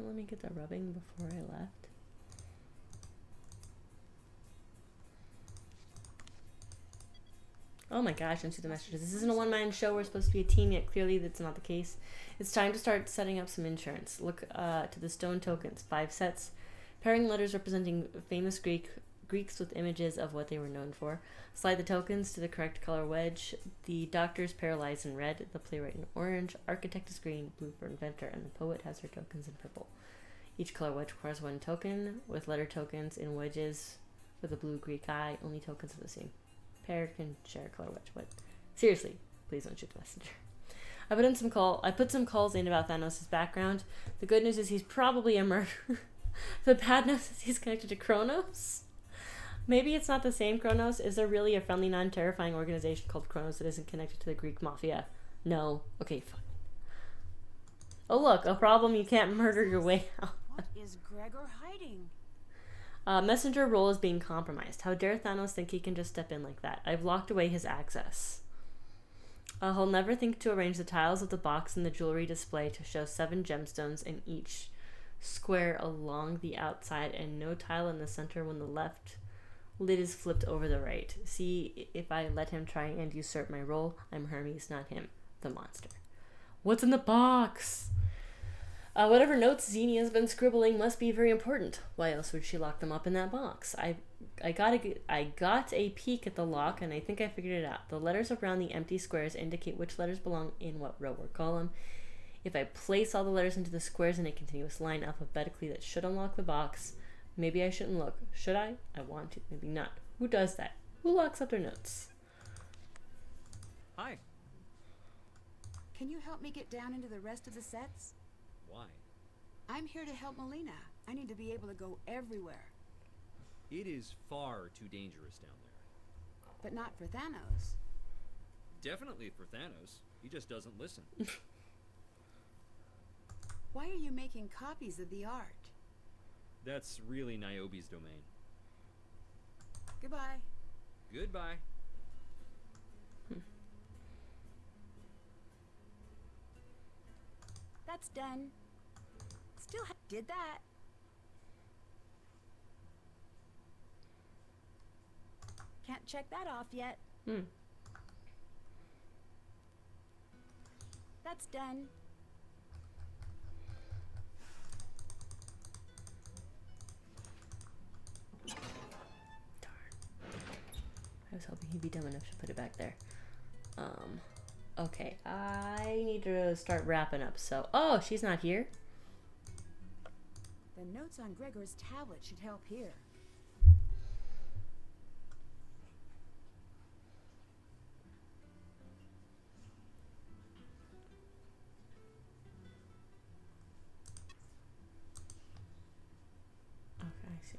Couldn't let me get the rubbing before I left. Oh my gosh, and see the messages. This isn't a one-man show. We're supposed to be a team, yet clearly that's not the case. It's time to start setting up some insurance. Look to the stone tokens. 5 sets. Pairing letters representing famous Greeks with images of what they were known for. Slide the tokens to the correct color wedge. The doctor's paralyzed in red, the playwright in orange, architect is green, blue for inventor, and the poet has her tokens in purple. Each color wedge requires 1 token, with letter tokens in wedges with a blue Greek eye. Only tokens are the same. Paired can share a color wedge, but seriously, please don't shoot the messenger. I put some calls in about Thanos' background. The good news is he's probably a murderer. The bad news is he's connected to Kronos. Maybe it's not the same Kronos. Is there really a friendly, non-terrifying organization called Kronos that isn't connected to the Greek mafia? No. Okay, fine. Oh look, a problem you can't murder your way out. What is Gregor hiding? Messenger role is being compromised. How dare Thanos think he can just step in like that? I've locked away his access. He'll never think to arrange the tiles of the box in the jewelry display to show 7 gemstones in each square along the outside and no tile in the center when the left lid is flipped over the right. See, if I let him try and usurp my role, I'm Hermes, not him, the monster. What's in the box? Whatever notes Xenia has been scribbling must be very important. Why else would she lock them up in that box? I got a peek at the lock, and I think I figured it out. The letters around the empty squares indicate which letters belong in what row or column. If I place all the letters into the squares in a continuous line alphabetically, that should unlock the box. Maybe I shouldn't look. Should I? I want to. Maybe not. Who does that? Who locks up their notes? Hi. Can you help me get down into the rest of the sets? Why? I'm here to help Melina. I need to be able to go everywhere. It is far too dangerous down there. But not for Thanos. Definitely for Thanos. He just doesn't listen. Why are you making copies of the art? That's really Niobe's domain. Goodbye. Goodbye. That's done. Still did that. Can't check that off yet. That's done. I was hoping he'd be dumb enough to put it back there. Okay, I need to start wrapping up, so... Oh, she's not here? The notes on Gregor's tablet should help here. Okay, I see.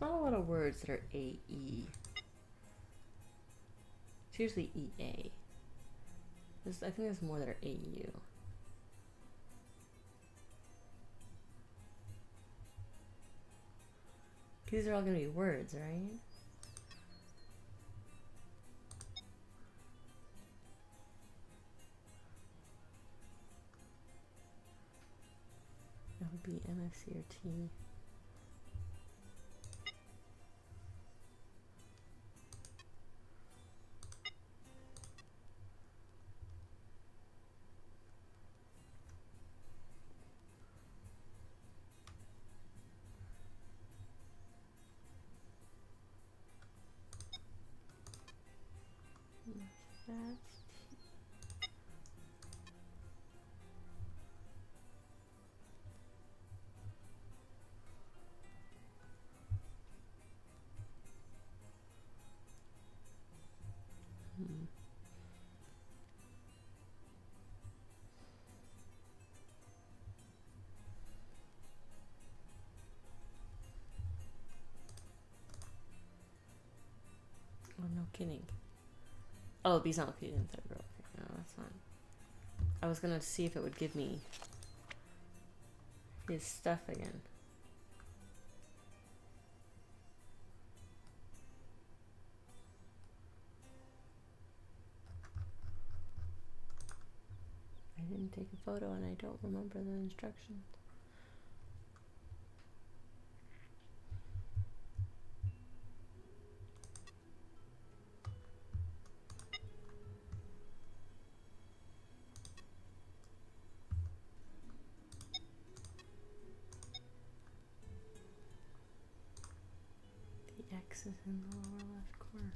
There's not a lot of words that are AE. It's usually EA. I think there's more that are AU. These are all going to be words, right? That would be MFC or T. That's kidding. Oh, he's not located in third row. Okay, no, that's not. I was gonna see if it would give me his stuff again. I didn't take a photo and I don't remember the instructions. The X is in the lower left corner.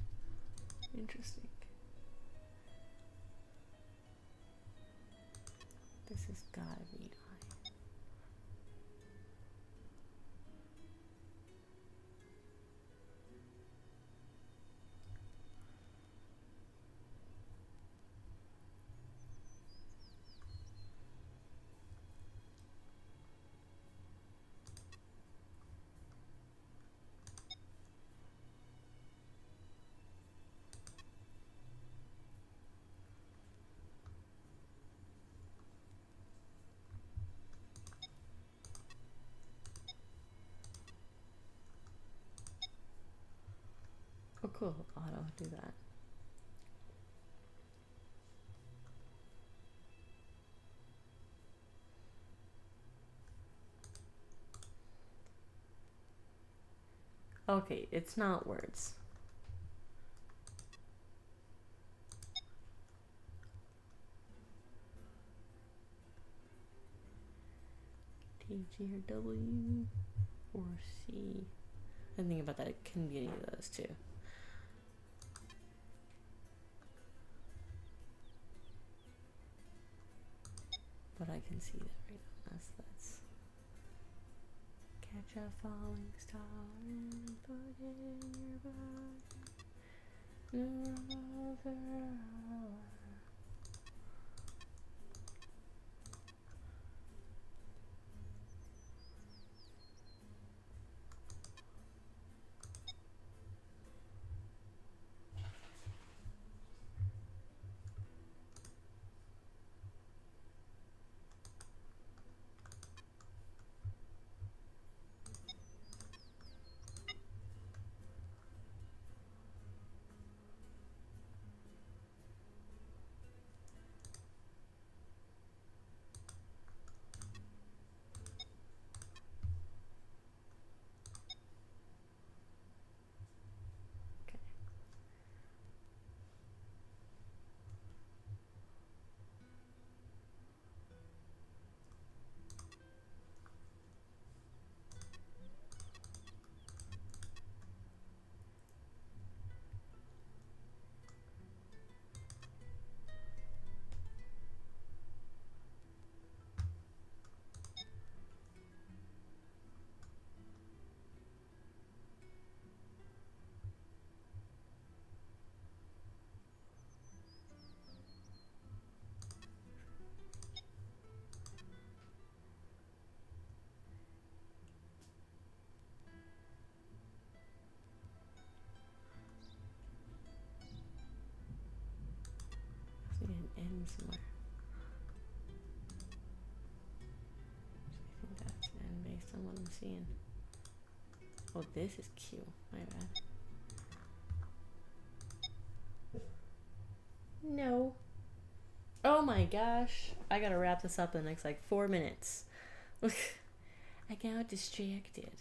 Interesting. This has gotta be I. Oh, cool. Auto do that. Okay, it's not words. T, G, or W, or C. I think about that. It can be any of those too. But I can see that right now. That's catch a falling star and put it in your body. No other hour. N somewhere. I think that's N based on what I'm seeing. Oh, this is Q. My bad. No. Oh my gosh. I gotta wrap this up in the next like 4 minutes. I got distracted.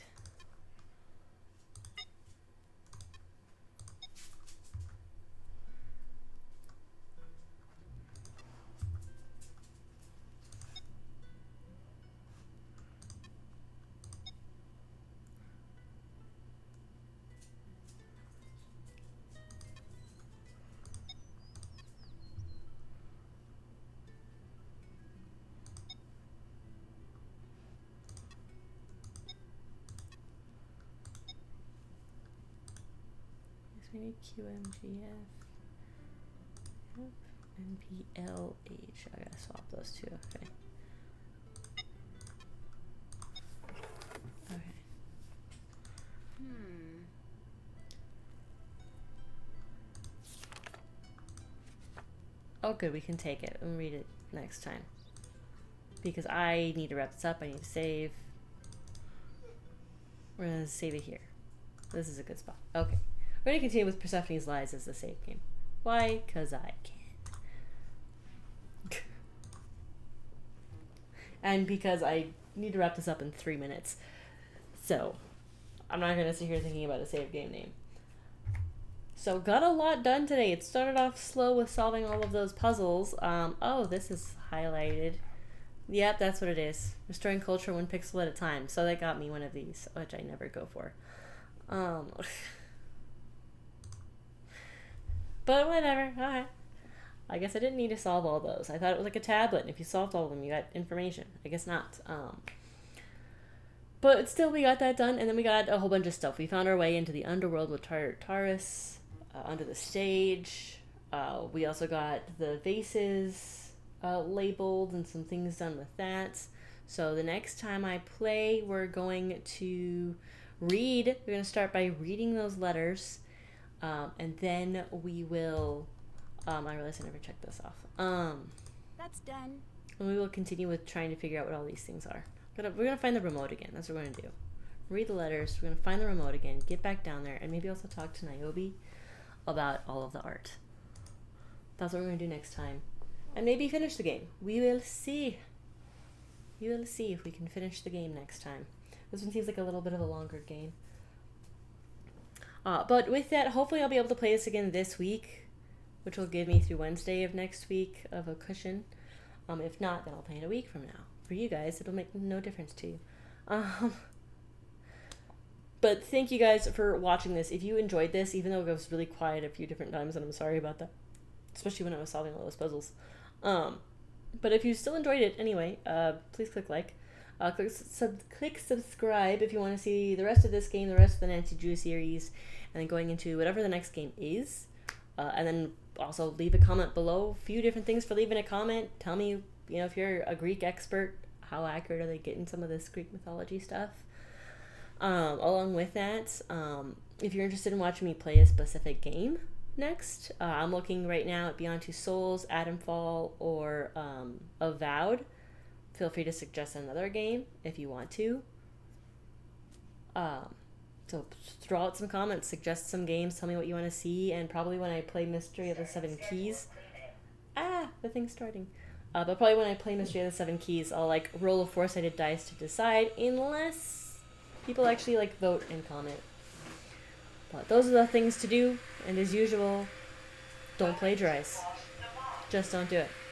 Maybe QMGF. Yep. NPLH. I gotta swap those two. Okay. Okay. Oh, good. We can take it and read it next time. Because I need to wrap this up. I need to save. We're going to save it here. This is a good spot. Okay. We're going to continue with Persephone's Lies as the save game. Why? Because I can. And because I need to wrap this up in 3 minutes. So, I'm not going to sit here thinking about a save game name. So, got a lot done today. It started off slow with solving all of those puzzles. Oh, this is highlighted. Yep, that's what it is. Restoring culture 1 pixel at a time. So, that got me one of these, which I never go for. But whatever. Alright. I guess I didn't need to solve all those. I thought it was like a tablet, and if you solved all of them, you got information. I guess not. But still, we got that done, and then we got a whole bunch of stuff. We found our way into the underworld with Tartarus, under the stage. We also got the vases labeled and some things done with that. So the next time I play, we're going to read. We're going to start by reading those letters, and then we will... I realized I never checked this off. That's done. And we will continue with trying to figure out what all these things are. We're gonna find the remote again. That's what we're gonna do. Read the letters. We're gonna find the remote again. Get back down there, and maybe also talk to Niobe about all of the art. That's what we're gonna do next time, and maybe finish the game. We will see. We will see if we can finish the game next time. This one seems like a little bit of a longer game. But with that, hopefully I'll be able to play this again this week, which will give me through Wednesday of next week of a cushion. If not, then I'll play it a week from now. For you guys, it'll make no difference to you. But thank you guys for watching this. If you enjoyed this, even though it was really quiet a few different times, and I'm sorry about that, especially when I was solving all those puzzles. But if you still enjoyed it anyway, please click like. Click subscribe if you want to see the rest of this game, the rest of the Nancy Drew series, and then going into whatever the next game is. And then also leave a comment below. A few different things for leaving a comment. Tell me, if you're a Greek expert, how accurate are they getting some of this Greek mythology stuff? Along with that, if you're interested in watching me play a specific game next, I'm looking right now at Beyond Two Souls, Adamfall, or Avowed. Feel free to suggest another game if you want to. So throw out some comments, suggest some games, tell me what you want to see, and probably when I play Mystery of the Seven Keys... the thing's starting. But probably when I play Mystery of the Seven Keys, I'll, roll a 4-sided dice to decide, unless people actually, vote and comment. But those are the things to do, and as usual, don't plagiarize. Just don't do it.